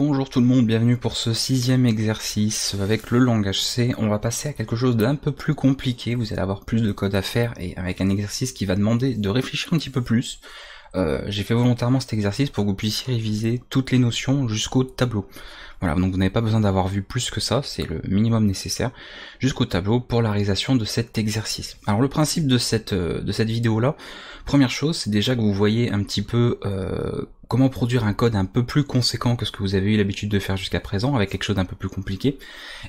Bonjour tout le monde, bienvenue pour ce 6e exercice avec le langage C. On va passer à quelque chose d'un peu plus compliqué, vous allez avoir plus de code à faire et avec un exercice qui va demander de réfléchir un petit peu plus. J'ai fait volontairement cet exercice pour que vous puissiez réviser toutes les notions jusqu'au tableau. Voilà, donc vous n'avez pas besoin d'avoir vu plus que ça, c'est le minimum nécessaire jusqu'au tableau pour la réalisation de cet exercice. Alors le principe de cette vidéo là, première chose, c'est déjà que vous voyez un petit peu comment produire un code un peu plus conséquent que ce que vous avez eu l'habitude de faire jusqu'à présent, avec quelque chose d'un peu plus compliqué,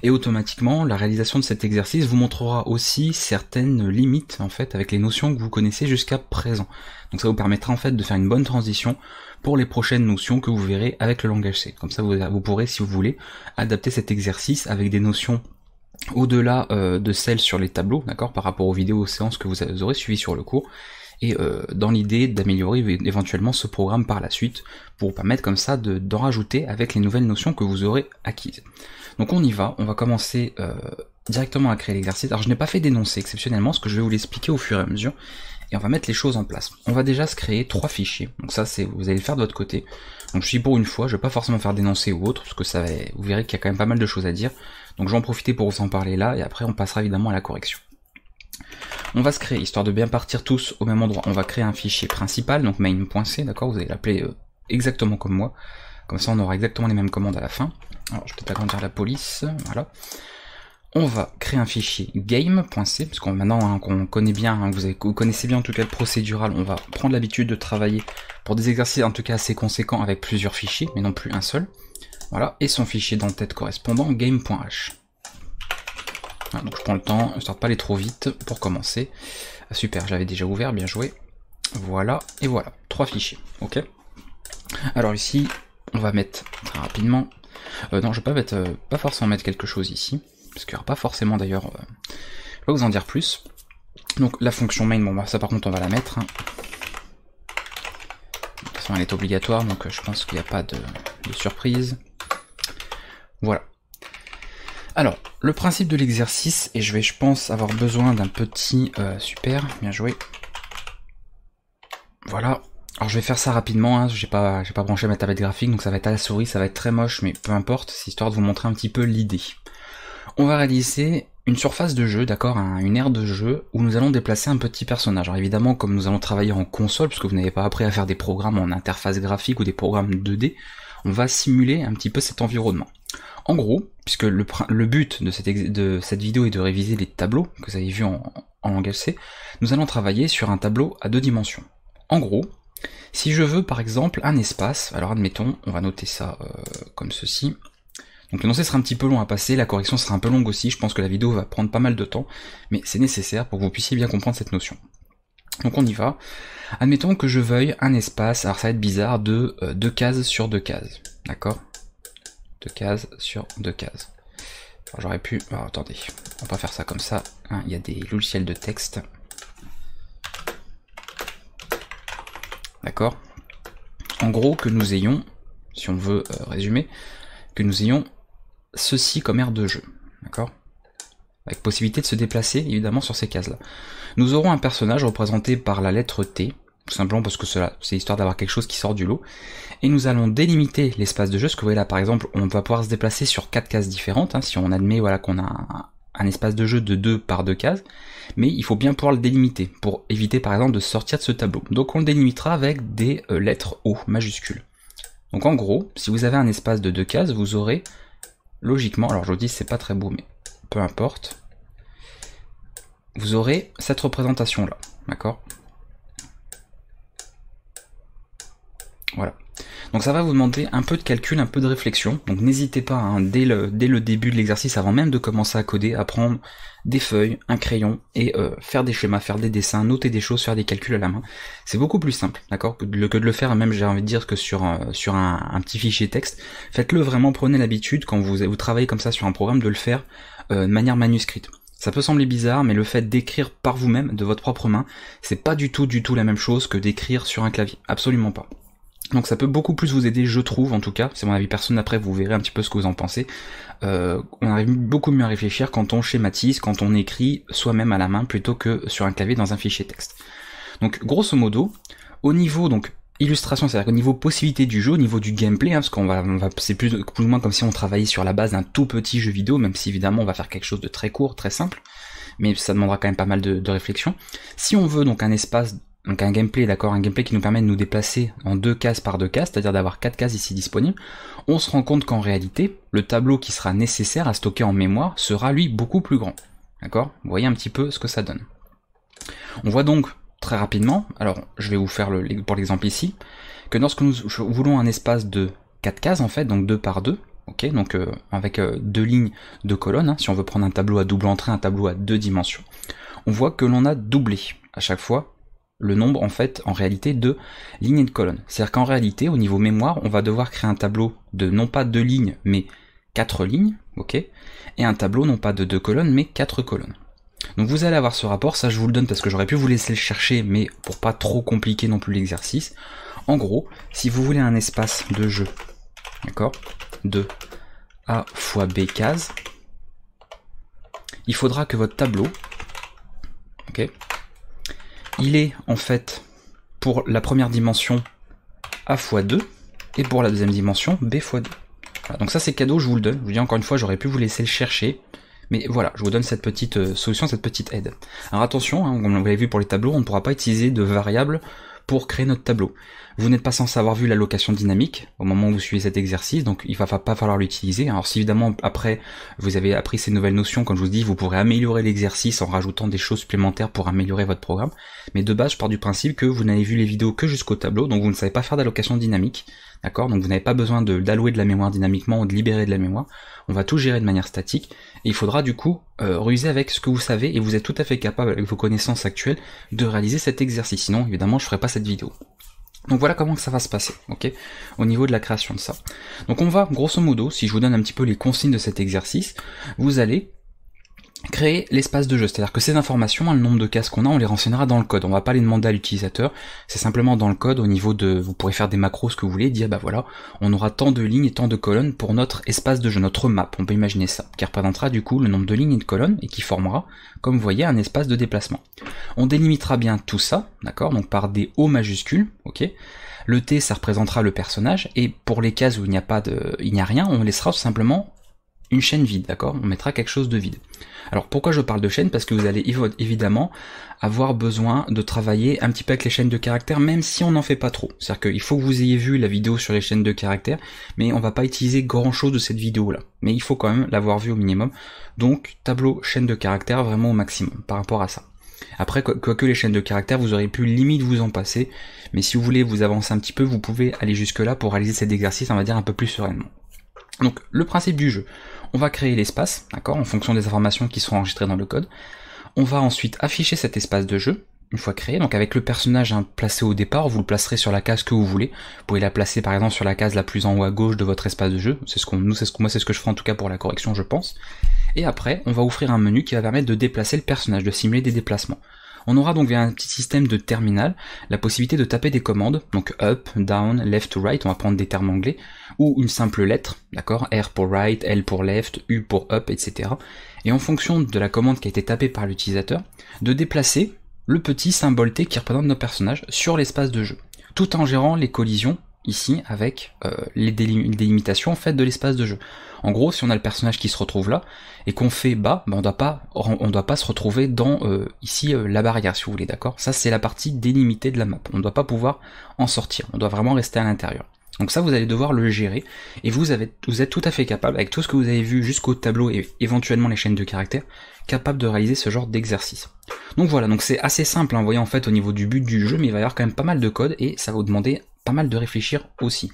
et automatiquement la réalisation de cet exercice vous montrera aussi certaines limites en fait avec les notions que vous connaissez jusqu'à présent. Donc ça vous permettra en fait de faire une bonne transition pour les prochaines notions que vous verrez avec le langage C. Comme ça vous pourrez, si vous voulez, adapter cet exercice avec des notions au-delà de celles sur les tableaux, d'accord, par rapport aux vidéos, aux séances que vous aurez suivies sur le cours, et dans l'idée d'améliorer éventuellement ce programme par la suite, pour vous permettre comme ça d'en rajouter avec les nouvelles notions que vous aurez acquises. Donc on y va, on va commencer directement à créer l'exercice. Alors je n'ai pas fait d'énoncé exceptionnellement, ce que je vais vous l'expliquer au fur et à mesure, et on va mettre les choses en place. On va déjà se créer 3 fichiers, donc ça c'est vous allez le faire de votre côté. Donc je suis pour une fois, je vais pas forcément faire d'énoncé ou autre, parce que ça va, vous verrez qu'il y a quand même pas mal de choses à dire, donc je vais en profiter pour vous en parler là, et après on passera évidemment à la correction. On va se créer, histoire de bien partir tous au même endroit, on va créer un fichier principal, donc main.c, d'accord, vous allez l'appeler exactement comme moi, comme ça on aura exactement les mêmes commandes à la fin. Alors je vais peut-être agrandir la police, voilà. On va créer un fichier game.c, parce qu'on maintenant qu'on connaît bien, vous connaissez bien en tout cas le procédural, on va prendre l'habitude de travailler pour des exercices en tout cas assez conséquents avec plusieurs fichiers, mais non plus un seul. Voilà, et son fichier d'entête correspondant, game.h. Voilà, donc je prends le temps, histoire de pas aller trop vite pour commencer. Ah, super, j'avais déjà ouvert, bien joué. Voilà, et voilà, 3 fichiers, ok. Alors ici, on va mettre très rapidement... non, je vais pas forcément mettre quelque chose ici, parce qu'il n'y aura pas forcément d'ailleurs... je vais vous en dire plus. Donc la fonction main, bon bah ça par contre on va la mettre. Hein. De toute façon elle est obligatoire, donc je pense qu'il n'y a pas de surprise. Voilà. Alors, le principe de l'exercice, et je pense avoir besoin d'un petit... super, bien joué. Voilà. Alors je vais faire ça rapidement, hein. J'ai pas branché ma tablette graphique, donc ça va être à la souris, ça va être très moche, mais peu importe, c'est histoire de vous montrer un petit peu l'idée. On va réaliser une surface de jeu, d'accord, une aire de jeu, où nous allons déplacer un petit personnage. Alors évidemment, comme nous allons travailler en console, puisque vous n'avez pas appris à faire des programmes en interface graphique ou des programmes 2D, on va simuler un petit peu cet environnement. En gros, puisque le but de cette vidéo est de réviser les tableaux que vous avez vus en langage C, nous allons travailler sur un tableau à 2 dimensions. En gros, si je veux par exemple un espace, alors admettons, on va noter ça comme ceci. Donc l'énoncé sera un petit peu long à passer, la correction sera un peu longue aussi, je pense que la vidéo va prendre pas mal de temps, mais c'est nécessaire pour que vous puissiez bien comprendre cette notion. Donc on y va. Admettons que je veuille un espace, alors ça va être bizarre, de 2 cases sur 2 cases, d'accord, 2 cases sur 2 cases. J'aurais pu... Alors, attendez, on va pas faire ça comme ça, hein, il y a des logiciels de texte. D'accord. En gros, que nous ayons, si on veut résumer, que nous ayons ceci comme aire de jeu, d'accord, avec possibilité de se déplacer évidemment sur ces cases-là. Nous aurons un personnage représenté par la lettre T, tout simplement parce que c'est histoire d'avoir quelque chose qui sort du lot, et nous allons délimiter l'espace de jeu, ce que vous voyez là par exemple, on va pouvoir se déplacer sur 4 cases différentes, hein, si on admet voilà, qu'on a un espace de jeu de 2 par 2 cases, mais il faut bien pouvoir le délimiter, pour éviter par exemple de sortir de ce tableau. Donc on le délimitera avec des lettres O majuscules. Donc en gros, si vous avez un espace de 2 cases, vous aurez logiquement, alors je vous dis c'est pas très beau mais peu importe, vous aurez cette représentation là, d'accord? Voilà. Donc ça va vous demander un peu de calcul, un peu de réflexion, donc n'hésitez pas, hein, dès le début de l'exercice, avant même de commencer à coder, à prendre des feuilles, un crayon, et faire des schémas, faire des dessins, noter des choses, faire des calculs à la main. C'est beaucoup plus simple, d'accord, que de le faire, même j'ai envie de dire que sur un petit fichier texte. Faites-le vraiment, prenez l'habitude, quand vous travaillez comme ça sur un programme, de le faire de manière manuscrite. Ça peut sembler bizarre, mais le fait d'écrire par vous-même, de votre propre main, c'est pas du tout la même chose que d'écrire sur un clavier, absolument pas. Donc ça peut beaucoup plus vous aider, je trouve, en tout cas, c'est mon avis personnel, après vous verrez un petit peu ce que vous en pensez. On arrive beaucoup mieux à réfléchir quand on schématise, quand on écrit soi-même à la main, plutôt que sur un clavier dans un fichier texte. Donc grosso modo, au niveau donc illustration, c'est-à-dire qu'au niveau possibilité du jeu, au niveau du gameplay, parce c'est plus ou moins comme si on travaillait sur la base d'un tout petit jeu vidéo, même si évidemment on va faire quelque chose de très court, très simple, mais ça demandera quand même pas mal de réflexion. Si on veut donc un espace, donc un gameplay, d'accord, un gameplay qui nous permet de nous déplacer en 2 cases par 2 cases, c'est-à-dire d'avoir 4 cases ici disponibles, on se rend compte qu'en réalité, le tableau qui sera nécessaire à stocker en mémoire sera lui beaucoup plus grand. D'accord ? Vous voyez un petit peu ce que ça donne. On voit donc très rapidement, alors je vais vous faire pour l'exemple ici, que lorsque nous voulons un espace de 4 cases en fait, donc 2 par 2, ok, donc avec 2 lignes, 2 colonnes, hein, si on veut prendre un tableau à double entrée, un tableau à 2 dimensions, on voit que l'on a doublé à chaque fois le nombre en fait en réalité de lignes et de colonnes. C'est-à-dire qu'en réalité au niveau mémoire on va devoir créer un tableau de non pas 2 lignes mais 4 lignes, ok, et un tableau non pas de 2 colonnes mais 4 colonnes. Donc vous allez avoir ce rapport, ça je vous le donne parce que j'aurais pu vous laisser le chercher mais pour pas trop compliquer non plus l'exercice. En gros, si vous voulez un espace de jeu, d'accord, de A fois B cases, il faudra que votre tableau, ok, il est en fait pour la première dimension A fois 2 et pour la deuxième dimension B fois 2. Voilà, donc ça c'est cadeau, je vous le donne. Je vous dis encore une fois, j'aurais pu vous laisser le chercher. Mais voilà, je vous donne cette petite solution, cette petite aide. Alors attention, hein, comme vous l'avez vu pour les tableaux, on ne pourra pas utiliser de variables pour créer notre tableau. Vous n'êtes pas censé avoir vu l'allocation dynamique au moment où vous suivez cet exercice, donc il va pas falloir l'utiliser. Alors si évidemment après vous avez appris ces nouvelles notions, comme je vous dis, vous pourrez améliorer l'exercice en rajoutant des choses supplémentaires pour améliorer votre programme. Mais de base, je pars du principe que vous n'avez vu les vidéos que jusqu'au tableau, donc vous ne savez pas faire d'allocation dynamique. D'accord, donc vous n'avez pas besoin d'allouer de la mémoire dynamiquement ou de libérer de la mémoire. On va tout gérer de manière statique. Et il faudra du coup ruser avec ce que vous savez et vous êtes tout à fait capable avec vos connaissances actuelles de réaliser cet exercice. Sinon, évidemment, je ferai pas cette vidéo. Donc voilà comment ça va se passer, ok, au niveau de la création de ça. Donc on va, grosso modo, si je vous donne un petit peu les consignes de cet exercice, vous allez créer l'espace de jeu, c'est-à-dire que ces informations, le nombre de cases qu'on a, on les renseignera dans le code, on va pas les demander à l'utilisateur, c'est simplement dans le code au niveau de, vous pourrez faire des macros, ce que vous voulez, dire bah voilà, on aura tant de lignes et tant de colonnes pour notre espace de jeu, notre map, on peut imaginer ça, qui représentera du coup le nombre de lignes et de colonnes, et qui formera, comme vous voyez, un espace de déplacement. On délimitera bien tout ça, d'accord, donc par des O majuscules, ok. Le T ça représentera le personnage, et pour les cases où il n'y a rien, on laissera tout simplement une chaîne vide, d'accord, on mettra quelque chose de vide. Alors pourquoi je parle de chaîne? Parce que vous allez évidemment avoir besoin de travailler un petit peu avec les chaînes de caractères, même si on n'en fait pas trop. C'est-à-dire qu'il faut que vous ayez vu la vidéo sur les chaînes de caractères, mais on va pas utiliser grand chose de cette vidéo-là. Mais il faut quand même l'avoir vu au minimum. Donc tableau chaîne de caractères vraiment au maximum par rapport à ça. Après, quoique les chaînes de caractères, vous aurez pu limite vous en passer, mais si vous voulez vous avancer un petit peu, vous pouvez aller jusque là pour réaliser cet exercice, on va dire un peu plus sereinement. Donc le principe du jeu, on va créer l'espace, d'accord, en fonction des informations qui seront enregistrées dans le code. On va ensuite afficher cet espace de jeu, une fois créé, donc avec le personnage placé au départ, vous le placerez sur la case que vous voulez. Vous pouvez la placer par exemple sur la case la plus en haut à gauche de votre espace de jeu, c'est ce que je ferai en tout cas pour la correction je pense. Et après, on va offrir un menu qui va permettre de déplacer le personnage, de simuler des déplacements. On aura donc via un petit système de terminal la possibilité de taper des commandes, donc up, down, left to right, on va prendre des termes anglais, ou une simple lettre, d'accord, R pour right, L pour left, U pour up, etc. Et en fonction de la commande qui a été tapée par l'utilisateur, de déplacer le petit symbole T qui représente nos personnages sur l'espace de jeu, tout en gérant les collisions ici avec les délimitations en fait de l'espace de jeu. En gros, si on a le personnage qui se retrouve là et qu'on fait bas, ben on doit pas se retrouver dans ici la barrière si vous voulez, d'accord. Ça c'est la partie délimitée de la map. On ne doit pas pouvoir en sortir. On doit vraiment rester à l'intérieur. Donc ça vous allez devoir le gérer et vous êtes tout à fait capable avec tout ce que vous avez vu jusqu'au tableau et éventuellement les chaînes de caractères, capable de réaliser ce genre d'exercice. Donc voilà, donc c'est assez simple, hein, vous voyez en fait au niveau du but du jeu, mais il va y avoir quand même pas mal de code et ça va vous demander pas mal de réfléchir aussi,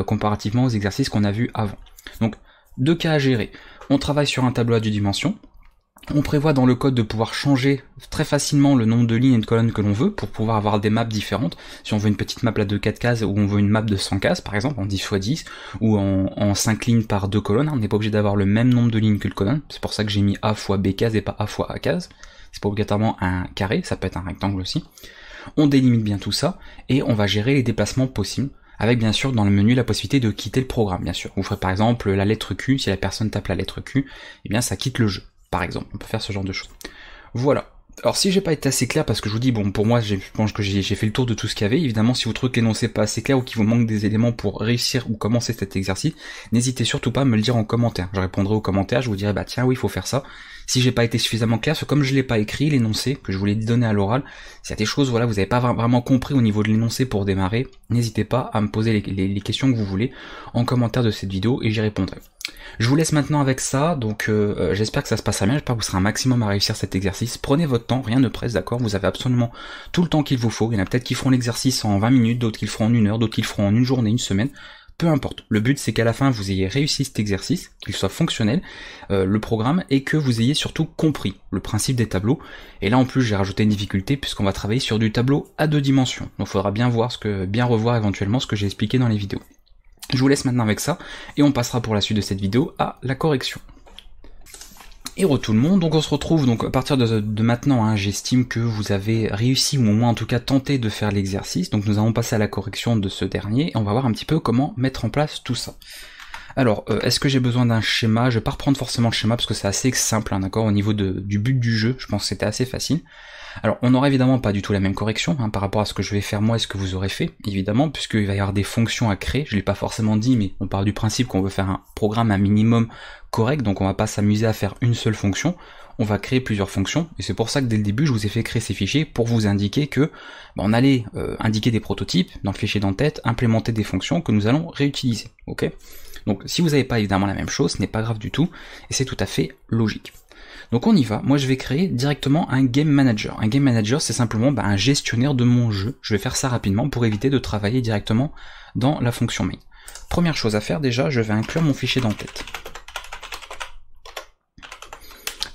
comparativement aux exercices qu'on a vus avant. Donc, 2 cas à gérer. On travaille sur un tableau à 2 dimensions. On prévoit dans le code de pouvoir changer très facilement le nombre de lignes et de colonnes que l'on veut pour pouvoir avoir des maps différentes. Si on veut une petite map là de 4 cases ou on veut une map de 100 cases par exemple en 10 x 10 ou en 5 lignes par 2 colonnes, on n'est pas obligé d'avoir le même nombre de lignes que de colonnes. C'est pour ça que j'ai mis A fois B case et pas A fois A case. C'est pas obligatoirement un carré, ça peut être un rectangle aussi. On délimite bien tout ça et on va gérer les déplacements possibles avec bien sûr dans le menu la possibilité de quitter le programme bien sûr. Vous ferez par exemple la lettre Q, si la personne tape la lettre Q, eh bien ça quitte le jeu par exemple, on peut faire ce genre de choses. Voilà, Alors si j'ai pas été assez clair, parce que je vous dis, bon, pour moi, je pense que j'ai fait le tour de tout ce qu'il y avait. Évidemment, si vous trouvez que l'énoncé pas assez clair ou qu'il vous manque des éléments pour réussir ou commencer cet exercice, n'hésitez surtout pas à me le dire en commentaire. Je répondrai aux commentaires, je vous dirai, bah tiens, oui, il faut faire ça. Si j'ai pas été suffisamment clair, c'est comme je l'ai pas écrit, l'énoncé, que je voulais donner à l'oral, s'il y a des choses, voilà, vous n'avez pas vraiment compris au niveau de l'énoncé pour démarrer, n'hésitez pas à me poser les questions que vous voulez en commentaire de cette vidéo et j'y répondrai. Je vous laisse maintenant avec ça, donc j'espère que ça se passera bien, j'espère que vous serez un maximum à réussir cet exercice. Prenez votre temps, rien ne presse, d'accord, vous avez absolument tout le temps qu'il vous faut. Il y en a peut-être qui feront l'exercice en 20 minutes, d'autres qui le feront en 1 heure, d'autres qui le feront en 1 journée, 1 semaine. Peu importe, le but c'est qu'à la fin vous ayez réussi cet exercice, qu'il soit fonctionnel, le programme, et que vous ayez surtout compris le principe des tableaux. Et là en plus j'ai rajouté une difficulté puisqu'on va travailler sur du tableau à 2 dimensions. Donc il faudra bien revoir éventuellement ce que j'ai expliqué dans les vidéos. Je vous laisse maintenant avec ça, et on passera pour la suite de cette vidéo à la correction. Et tout le monde, donc on se retrouve donc à partir de maintenant, hein, j'estime que vous avez réussi, ou au moins en tout cas tenté de faire l'exercice, donc nous allons passer à la correction de ce dernier, et on va voir un petit peu comment mettre en place tout ça. Alors, est-ce que j'ai besoin d'un schéma? Je vais pas reprendre forcément le schéma, parce que c'est assez simple, hein, d'accord, au niveau du but du jeu, je pense que c'était assez facile. Alors, on n'aura évidemment pas du tout la même correction, hein, par rapport à ce que je vais faire moi et ce que vous aurez fait, évidemment, puisqu'il va y avoir des fonctions à créer, je l'ai pas forcément dit, mais on part du principe qu'on veut faire un programme un minimum correct, donc on va pas s'amuser à faire une seule fonction, on va créer plusieurs fonctions, et c'est pour ça que dès le début je vous ai fait créer ces fichiers, pour vous indiquer que on allait indiquer des prototypes dans le fichier d'en-tête, implémenter des fonctions que nous allons réutiliser, ok? Donc si vous n'avez pas évidemment la même chose, ce n'est pas grave du tout, et c'est tout à fait logique. Donc on y va, moi je vais créer directement un Game Manager. Un Game Manager c'est simplement un gestionnaire de mon jeu. Je vais faire ça rapidement pour éviter de travailler directement dans la fonction main. Première chose à faire déjà, je vais inclure mon fichier d'en-tête.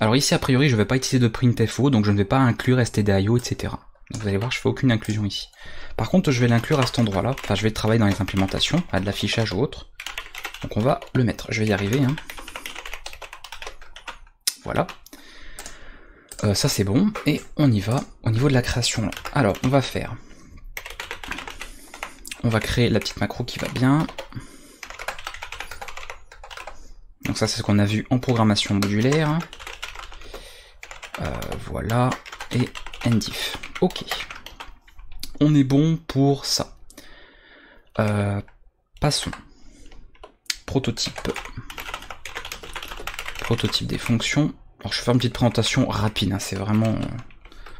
Alors ici a priori je ne vais pas utiliser de printfo, donc je ne vais pas inclure stdio, etc. Donc vous allez voir, je fais aucune inclusion ici. Par contre je vais l'inclure à cet endroit-là, enfin je vais travailler dans les implémentations, à de l'affichage ou autre. Donc on va le mettre, je vais y arriver. Hein. Voilà. Ça c'est bon, et on y va au niveau de la création là. Alors on va créer la petite macro qui va bien. Donc ça c'est ce qu'on a vu en programmation modulaire. Voilà, et ndif. Ok. On est bon pour ça. Passons. Prototype des fonctions. Alors je vais faire une petite présentation rapide, hein, c'est vraiment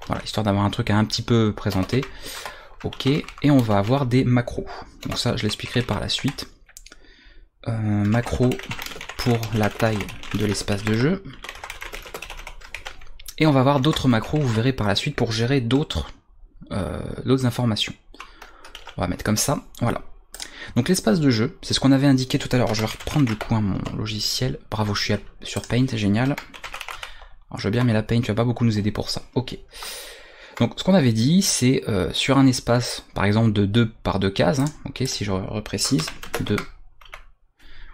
voilà, histoire d'avoir un truc à un petit peu présenter. Ok, et on va avoir des macros. Donc ça je l'expliquerai par la suite. Macro pour la taille de l'espace de jeu. Et on va avoir d'autres macros, vous verrez par la suite, pour gérer d'autres informations. On va mettre comme ça, voilà. Donc l'espace de jeu, c'est ce qu'on avait indiqué tout à l'heure. Je vais reprendre du coup mon logiciel. Bravo, je suis sur Paint, c'est génial. Alors je veux bien, mais la Paint tu vas pas beaucoup nous aider pour ça. Ok. Donc ce qu'on avait dit, c'est sur un espace, par exemple de 2 par 2 cases, hein, ok, si je reprécise, 2.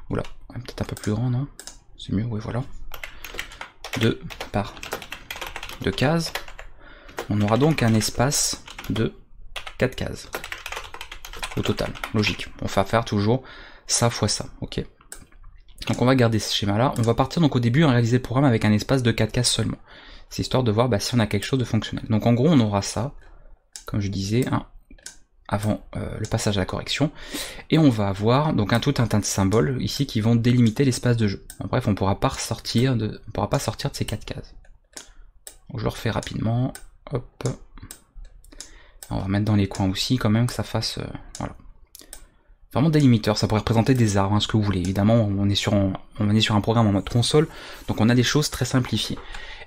Oula, peut-être un peu plus grand, non? C'est mieux, oui, voilà. 2 par 2 cases. On aura donc un espace de 4 cases. Au total, logique. On va faire toujours ça fois ça, ok. Donc on va garder ce schéma là, on va partir donc au début à réaliser le programme avec un espace de 4 cases seulement. C'est histoire de voir si on a quelque chose de fonctionnel. Donc en gros on aura ça, comme je disais, hein, avant le passage à la correction, et on va avoir donc tout un tas de symboles ici qui vont délimiter l'espace de jeu. En bref, on pourra pas sortir de ces 4 cases. Donc je le refais rapidement, hop. On va mettre dans les coins aussi quand même que ça fasse voilà. Vraiment délimiteur, ça pourrait représenter des arbres, hein, ce que vous voulez. Évidemment, on est sur un programme en mode console, donc on a des choses très simplifiées.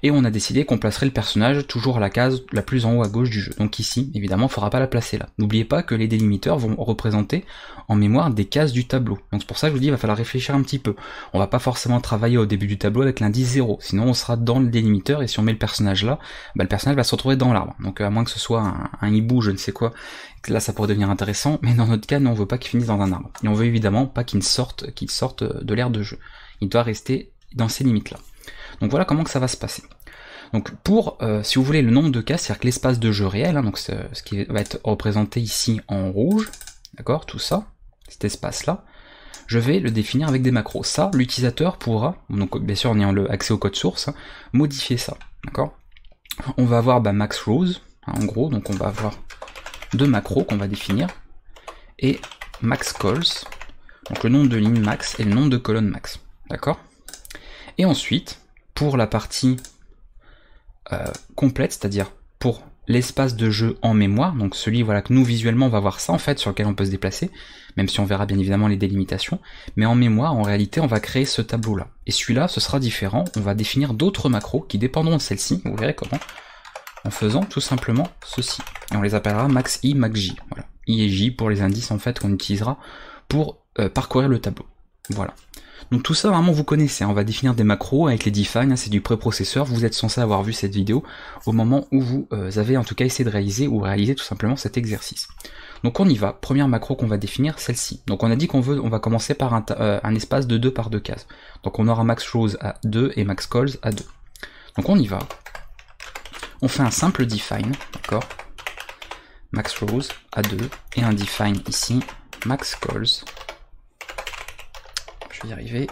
Et on a décidé qu'on placerait le personnage toujours à la case la plus en haut à gauche du jeu. Donc ici, évidemment, il ne faudra pas la placer là. N'oubliez pas que les délimiteurs vont représenter en mémoire des cases du tableau. Donc c'est pour ça que je vous dis, il va falloir réfléchir un petit peu. On va pas forcément travailler au début du tableau avec l'indice 0, sinon on sera dans le délimiteur, et si on met le personnage là, le personnage va se retrouver dans l'arbre. Donc à moins que ce soit un hibou, je ne sais quoi, là ça pourrait devenir intéressant, mais dans notre cas, nous on veut pas qu'il finisse dans un arbre. Et on veut évidemment pas qu'il sorte de l'aire de jeu. Il doit rester dans ces limites là. Donc voilà comment que ça va se passer. Donc pour, si vous voulez, le nombre de cases, c'est-à-dire que l'espace de jeu réel, hein, donc ce qui va être représenté ici en rouge, d'accord, tout ça, cet espace-là, je vais le définir avec des macros. Ça, l'utilisateur pourra, donc bien sûr en ayant accès au code source, hein, modifier ça, d'accord. on va avoir max rows, hein, en gros, donc on va avoir deux macros qu'on va définir, et max calls, donc le nombre de lignes max et le nombre de colonnes max, d'accord? Et ensuite, pour la partie complète, c'est-à-dire pour l'espace de jeu en mémoire, donc celui voilà que nous visuellement on va voir ça en fait, sur lequel on peut se déplacer, même si on verra bien évidemment les délimitations, mais en mémoire en réalité on va créer ce tableau là. Et celui-là ce sera différent, on va définir d'autres macros qui dépendront de celle-ci, vous verrez comment, en faisant tout simplement ceci. Et on les appellera max i, max j. Voilà. I et j pour les indices en fait qu'on utilisera pour parcourir le tableau. Voilà. Donc tout ça vraiment vous connaissez, hein. On va définir des macros avec les define, hein, c'est du préprocesseur, vous êtes censé avoir vu cette vidéo au moment où vous avez en tout cas essayé de réaliser ou réaliser tout simplement cet exercice. Donc on y va, première macro qu'on va définir, celle-ci. Donc on a dit qu'on va commencer par un espace de 2 par 2 cases. Donc on aura max rows à 2 et max calls à 2. Donc on y va, on fait un simple define, d'accord, max rows à 2 et un define ici, max calls, je vais y arriver,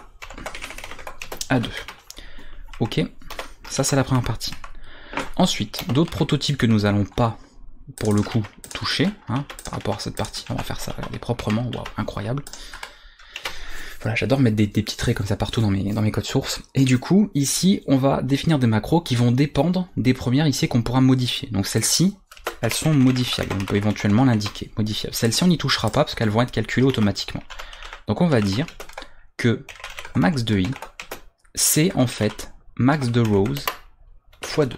à 2. Ok, ça c'est la première partie. Ensuite, d'autres prototypes que nous allons pas, pour le coup, toucher, hein, par rapport à cette partie, on va faire ça, regardez proprement, waouh, incroyable. Voilà, j'adore mettre des petits traits comme ça partout dans mes codes sources. Et du coup, ici, on va définir des macros qui vont dépendre des premières ici qu'on pourra modifier. Donc celles-ci, elles sont modifiables, on peut éventuellement l'indiquer, modifiables. Celles-ci, on n'y touchera pas parce qu'elles vont être calculées automatiquement. Donc on va dire que max de i, c'est en fait max de rows fois 2.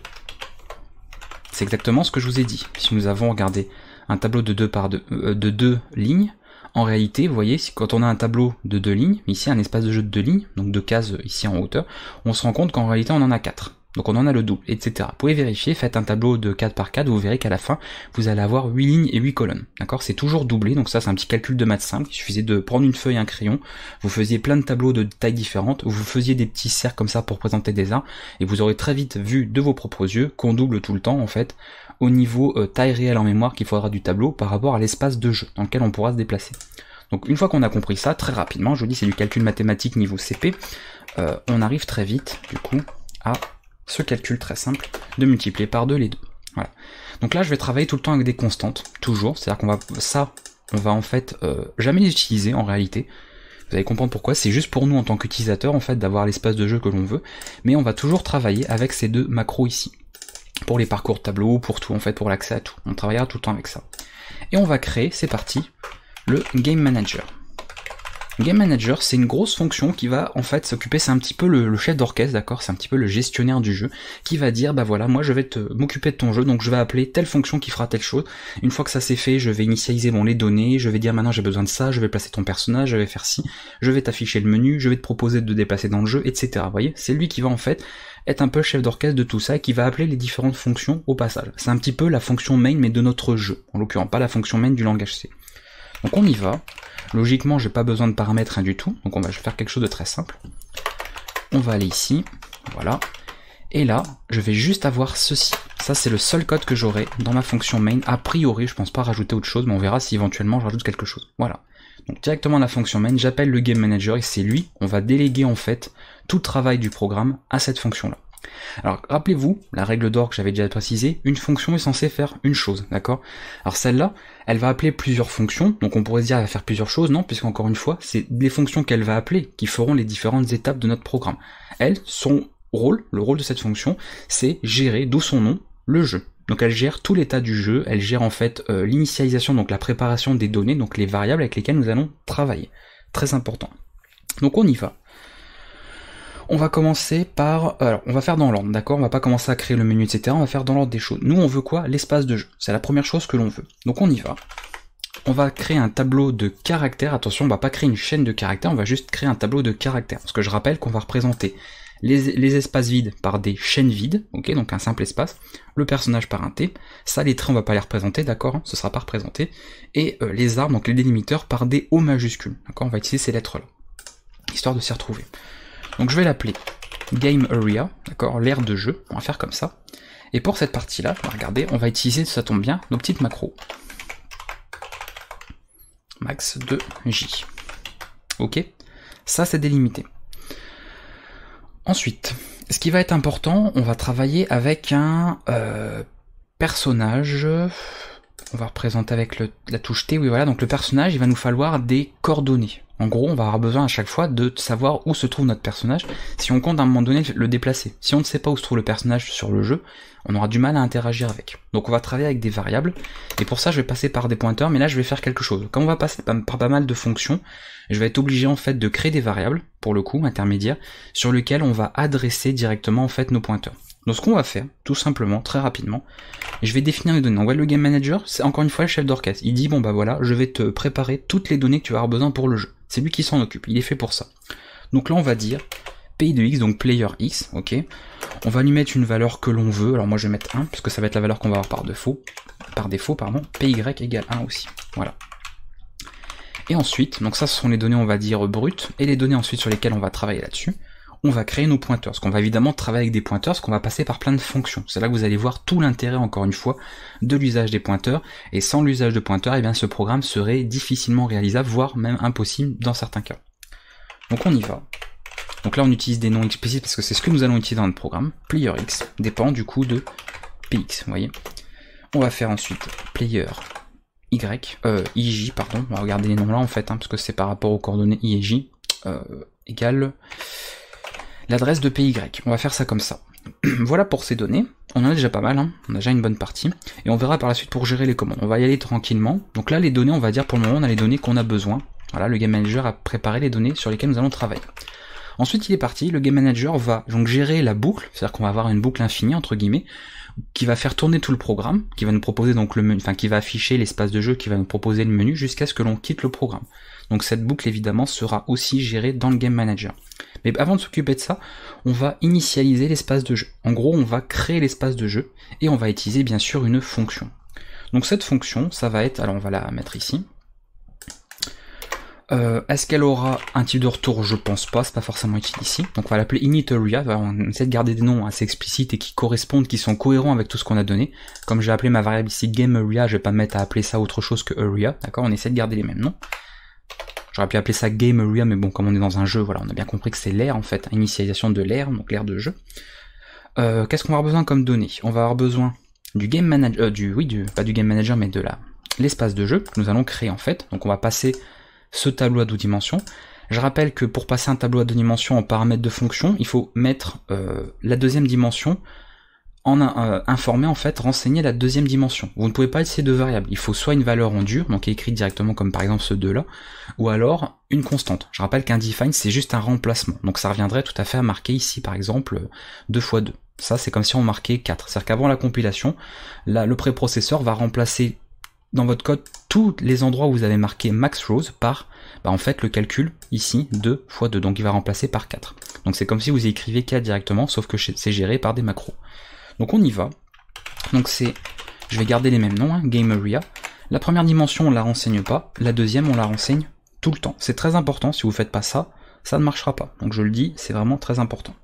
C'est exactement ce que je vous ai dit. Si nous avons regardé un tableau de 2 lignes, en réalité, vous voyez, quand on a un tableau de 2 lignes, ici un espace de jeu de 2 lignes, donc 2 cases ici en hauteur, on se rend compte qu'en réalité on en a 4. Donc on en a le double, etc. Vous pouvez vérifier, faites un tableau de 4 par 4, vous verrez qu'à la fin, vous allez avoir 8 lignes et 8 colonnes. D'accord? C'est toujours doublé, donc ça c'est un petit calcul de maths simple, il suffisait de prendre une feuille et un crayon, vous faisiez plein de tableaux de tailles différentes, vous faisiez des petits cercles comme ça pour présenter des arbres, et vous aurez très vite vu de vos propres yeux qu'on double tout le temps en fait, au niveau taille réelle en mémoire qu'il faudra du tableau par rapport à l'espace de jeu dans lequel on pourra se déplacer. Donc une fois qu'on a compris ça, très rapidement, je vous dis c'est du calcul mathématique niveau CP, on arrive très vite du coup à ce calcul très simple de multiplier par 2 les deux. Voilà. Donc là je vais travailler tout le temps avec des constantes, toujours, c'est-à-dire qu'on va on va en fait jamais les utiliser en réalité. Vous allez comprendre pourquoi, c'est juste pour nous en tant qu'utilisateur en fait d'avoir l'espace de jeu que l'on veut, mais on va toujours travailler avec ces deux macros ici. Pour les parcours de tableau, pour tout en fait, pour l'accès à tout. On travaillera tout le temps avec ça. Et on va créer, c'est parti, le Game Manager. Game Manager, c'est une grosse fonction qui va en fait s'occuper, c'est un petit peu le chef d'orchestre, d'accord, c'est un petit peu le gestionnaire du jeu, qui va dire, bah voilà, moi je vais m'occuper de ton jeu, donc je vais appeler telle fonction qui fera telle chose. Une fois que ça c'est fait, je vais initialiser les données, je vais dire maintenant j'ai besoin de ça, je vais placer ton personnage, je vais faire ci, je vais t'afficher le menu, je vais te proposer de te déplacer dans le jeu, etc. Vous voyez, c'est lui qui va en fait être un peu chef d'orchestre de tout ça et qui va appeler les différentes fonctions au passage. C'est un petit peu la fonction main mais de notre jeu, en l'occurrence pas la fonction main du langage C. Donc on y va. Logiquement, j'ai pas besoin de paramètres rien du tout, donc on va faire quelque chose de très simple. On va aller ici, voilà. Et là, je vais juste avoir ceci. Ça, c'est le seul code que j'aurai dans ma fonction main. A priori, je pense pas rajouter autre chose, mais on verra si éventuellement je rajoute quelque chose. Voilà. Donc directement la fonction main, j'appelle le game manager et c'est lui, on va déléguer en fait tout le travail du programme à cette fonction-là. Alors rappelez-vous, la règle d'or que j'avais déjà précisée, une fonction est censée faire une chose, d'accord? Alors celle-là, elle va appeler plusieurs fonctions, donc on pourrait se dire elle va faire plusieurs choses, non, puisqu'encore une fois, c'est les fonctions qu'elle va appeler qui feront les différentes étapes de notre programme. Elle, son rôle, le rôle de cette fonction, c'est gérer, d'où son nom, le jeu. Donc elle gère tout l'état du jeu, elle gère en fait l'initialisation, donc la préparation des données, donc les variables avec lesquelles nous allons travailler. Très important. Donc on y va. On va commencer par... Alors, on va faire dans l'ordre, d'accord? On va pas commencer à créer le menu, etc. On va faire dans l'ordre des choses. Nous, on veut quoi? L'espace de jeu. C'est la première chose que l'on veut. Donc on y va. On va créer un tableau de caractères. Attention, on va pas créer une chaîne de caractères, on va juste créer un tableau de caractères. Parce que je rappelle qu'on va représenter les espaces vides par des chaînes vides, ok, donc un simple espace, le personnage par un T, ça les traits on va pas les représenter, d'accord, hein, ce sera pas représenté, et les arbres, donc les délimiteurs par des O majuscules, d'accord, on va utiliser ces lettres-là, histoire de s'y retrouver. Donc je vais l'appeler Game Area, d'accord, l'aire de jeu, on va faire comme ça. Et pour cette partie-là, regardez, on va utiliser, ça tombe bien, nos petites macros. Max de J. Ok, ça c'est délimité. Ensuite, Ce qui va être important, on va travailler avec un personnage. On va représenter avec la touche T, oui voilà, donc le personnage, il va nous falloir des coordonnées. En gros, on va avoir besoin à chaque fois de savoir où se trouve notre personnage, si on compte à un moment donné le déplacer. Si on ne sait pas où se trouve le personnage sur le jeu, on aura du mal à interagir avec. Donc on va travailler avec des variables, et pour ça je vais passer par des pointeurs, mais là je vais faire quelque chose. Comme on va passer par pas mal de fonctions, je vais être obligé en fait de créer des variables, pour le coup, intermédiaires, sur lesquelles on va adresser directement en fait nos pointeurs. Donc ce qu'on va faire, tout simplement, très rapidement, je vais définir les données. Donc le Game Manager, c'est encore une fois le chef d'orchestre. Il dit, bon bah voilà, je vais te préparer toutes les données que tu vas avoir besoin pour le jeu. C'est lui qui s'en occupe, il est fait pour ça. Donc là on va dire pays de X, donc player X, ok. On va lui mettre une valeur que l'on veut, alors moi je vais mettre 1, parce que ça va être la valeur qu'on va avoir par défaut, PY égale 1 aussi, voilà. Et ensuite, donc ça ce sont les données on va dire brutes, et les données ensuite sur lesquelles on va travailler là-dessus. On va créer nos pointeurs, parce qu'on va évidemment travailler avec des pointeurs, parce qu'on va passer par plein de fonctions. C'est là que vous allez voir tout l'intérêt, encore une fois, de l'usage des pointeurs, et sans l'usage de pointeurs, eh bien ce programme serait difficilement réalisable, voire même impossible dans certains cas. Donc on y va. Donc là on utilise des noms explicites, parce que c'est ce que nous allons utiliser dans notre programme. Player X dépend du coup de PX, vous voyez. On va faire ensuite player Y, IJ, pardon, on va regarder les noms là en fait, parce que c'est par rapport aux coordonnées I et J, égale l'adresse de PY. On va faire ça comme ça. Voilà pour ces données. On en a déjà pas mal, on a déjà une bonne partie. Et on verra par la suite pour gérer les commandes. On va y aller tranquillement. Donc là, les données, on va dire pour le moment, on a les données qu'on a besoin. Voilà, le Game Manager a préparé les données sur lesquelles nous allons travailler. Ensuite, il est parti. Le Game Manager va donc gérer la boucle, c'est-à-dire qu'on va avoir une boucle infinie, entre guillemets, qui va faire tourner tout le programme, qui va nous proposer donc le menu, enfin qui va afficher l'espace de jeu, qui va nous proposer le menu jusqu'à ce que l'on quitte le programme. Donc cette boucle évidemment sera aussi gérée dans le Game Manager. Mais avant de s'occuper de ça, on va initialiser l'espace de jeu. En gros, on va créer l'espace de jeu et on va utiliser bien sûr une fonction. Donc cette fonction, ça va être, alors on va la mettre ici. Est-ce qu'elle aura un type de retour? Je pense pas, c'est pas forcément utile ici. Donc on va l'appeler initArea, on essaie de garder des noms assez explicites et qui correspondent, qui sont cohérents avec tout ce qu'on a donné. Comme j'ai appelé ma variable ici GameArea, je vais pas me mettre à appeler ça autre chose que area, d'accord? On essaie de garder les mêmes noms. J'aurais pu appeler ça GameArea, mais bon, comme on est dans un jeu, voilà, on a bien compris que c'est l'aire en fait, initialisation de l'aire, donc l'aire de jeu. Qu'est-ce qu'on va avoir besoin comme données? On va avoir besoin du Game Manager, pas du Game Manager, mais de l'espace de jeu que nous allons créer en fait. Donc on va passer ce tableau à 2 dimensions. Je rappelle que pour passer un tableau à 2 dimensions en paramètres de fonction, il faut mettre la deuxième dimension en informer en fait, renseigner la deuxième dimension. Vous ne pouvez pas laisser de variables. Il faut soit une valeur en dur, donc écrite directement comme par exemple ce 2 là, ou alors une constante. Je rappelle qu'un define c'est juste un remplacement. Donc ça reviendrait tout à fait à marquer ici par exemple 2 x 2. Ça c'est comme si on marquait 4. C'est-à-dire qu'avant la compilation, là, le préprocesseur va remplacer dans votre code tous les endroits où vous avez marqué max rows par en fait le calcul ici 2 x 2, donc il va remplacer par 4. Donc c'est comme si vous y écriviez 4 directement, sauf que c'est géré par des macros. Donc on y va. Donc je vais garder les mêmes noms, GameArea. La première dimension on la renseigne pas, la deuxième on la renseigne tout le temps. C'est très important, si vous faites pas ça, ça ne marchera pas. Donc je le dis, c'est vraiment très important.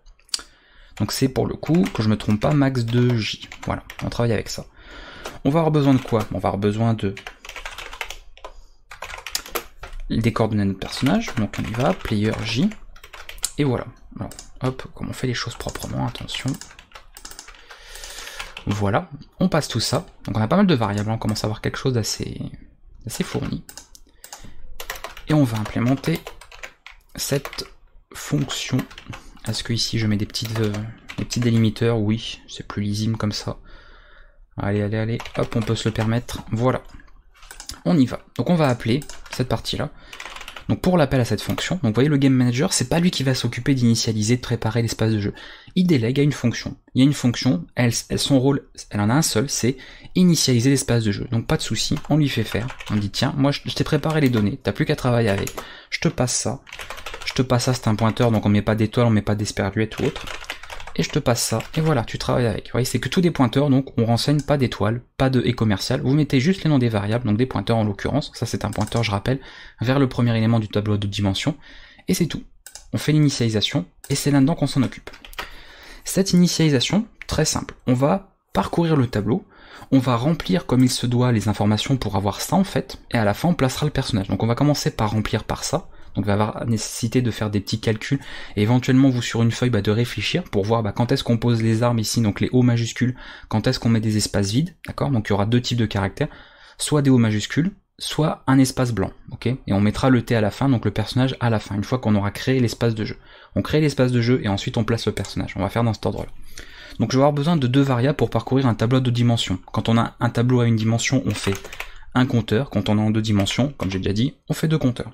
Donc c'est pour le coup, que je me trompe pas, max 2J. Voilà, on travaille avec ça. On va avoir besoin de quoi? On va avoir besoin des coordonnées de notre personnage, donc on y va, player J, et voilà. Alors, hop, comme on fait les choses proprement, attention. Voilà, on passe tout ça. Donc on a pas mal de variables, on commence à avoir quelque chose d'assez fourni. Et on va implémenter cette fonction. Est-ce que ici je mets des petits délimiteurs? Oui, c'est plus lisible comme ça. Allez, hop, on peut se le permettre, voilà. On y va. Donc on va appeler cette partie-là. Donc pour l'appel à cette fonction, donc vous voyez le Game Manager, c'est pas lui qui va s'occuper d'initialiser, de préparer l'espace de jeu. Il délègue à une fonction. Il y a une fonction, son rôle, elle en a un seul, c'est initialiser l'espace de jeu. Donc pas de souci, on lui fait faire. On dit tiens, moi je t'ai préparé les données, t'as plus qu'à travailler avec. Je te passe ça, c'est un pointeur, donc on met pas d'étoile, on met pas d'esperluette ou autre. Et je te passe ça, et voilà, tu travailles avec. Vous voyez, c'est que tous des pointeurs, donc on renseigne pas d'étoiles, pas de et commercial. Vous mettez juste les noms des variables, donc des pointeurs en l'occurrence. Ça c'est un pointeur, je rappelle, vers le premier élément du tableau de dimensions. Et c'est tout. On fait l'initialisation, et c'est là-dedans qu'on s'en occupe. Cette initialisation, très simple. On va parcourir le tableau, on va remplir comme il se doit les informations pour avoir ça en fait, et à la fin on placera le personnage. Donc on va commencer par remplir par ça. Donc il va y avoir nécessité de faire des petits calculs, et éventuellement vous sur une feuille de réfléchir pour voir quand est-ce qu'on pose les armes ici, donc les O majuscules, quand est-ce qu'on met des espaces vides, d'accord? Donc il y aura deux types de caractères, soit des O majuscules, soit un espace blanc, ok? Et on mettra le T à la fin, donc le personnage à la fin, une fois qu'on aura créé l'espace de jeu. On crée l'espace de jeu et ensuite on place le personnage. On va faire dans cet ordre-là. Donc je vais avoir besoin de deux variables pour parcourir un tableau de dimensions. Quand on a un tableau à une dimension, on fait un compteur. Quand on est en deux dimensions, comme j'ai déjà dit, on fait deux compteurs.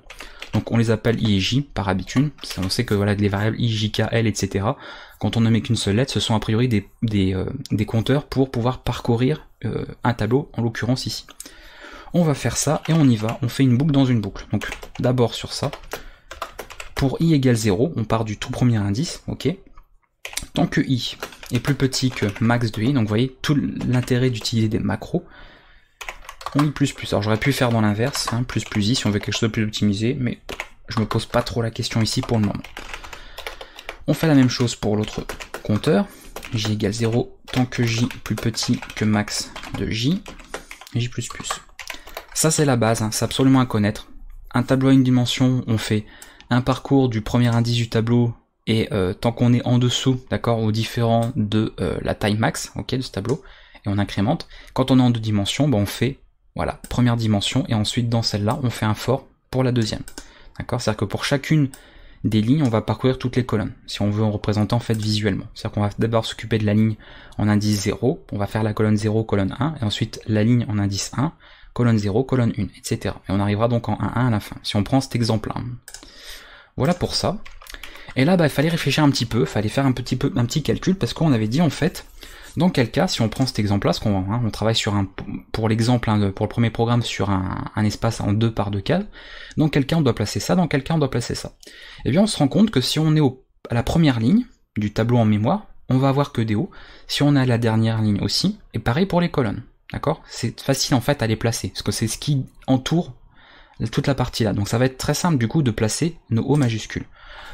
Donc on les appelle I et J par habitude. On sait que voilà, les variables I, J, K, L, etc. Quand on ne met qu'une seule lettre, ce sont a priori des compteurs pour pouvoir parcourir un tableau, en l'occurrence ici. On va faire ça et on y va. On fait une boucle dans une boucle. Donc d'abord sur ça. Pour I égale 0, on part du tout premier indice, ok. Tant que I est plus petit que max de I, donc vous voyez tout l'intérêt d'utiliser des macros, on I++. Alors j'aurais pu faire dans l'inverse, hein, plus I si on veut quelque chose de plus optimisé, mais je me pose pas trop la question ici pour le moment. On fait la même chose pour l'autre compteur, J égale 0, tant que J plus petit que max de J, J++. Ça c'est la base, hein, c'est absolument à connaître. Un tableau à une dimension, on fait un parcours du premier indice du tableau, et tant qu'on est en dessous, d'accord, au différent de la taille max, ok, de ce tableau, et on incrémente. Quand on est en deux dimensions, on fait, voilà, première dimension, et ensuite dans celle-là, on fait un for pour la deuxième. D'accord, c'est-à-dire que pour chacune des lignes, on va parcourir toutes les colonnes, si on veut en représenter en fait visuellement. C'est-à-dire qu'on va d'abord s'occuper de la ligne en indice 0, on va faire la colonne 0, colonne 1, et ensuite la ligne en indice 1, colonne 0, colonne 1, etc. Et on arrivera donc en 1, 1 à la fin, si on prend cet exemple-là. Voilà pour ça. Et là, il fallait réfléchir un petit peu, il fallait faire un petit calcul, parce qu'on avait dit en fait, dans quel cas, si on prend cet exemple-là, on travaille sur pour l'exemple, pour le premier programme, sur un espace en 2 par 2 cases, dans quel cas on doit placer ça, dans quel cas on doit placer ça. Et bien on se rend compte que si on est à la première ligne du tableau en mémoire, on va avoir que des hauts, si on est à la dernière ligne aussi, et pareil pour les colonnes, d'accord? C'est facile en fait à les placer, parce que c'est ce qui entoure toute la partie là, donc ça va être très simple du coup de placer nos O majuscules.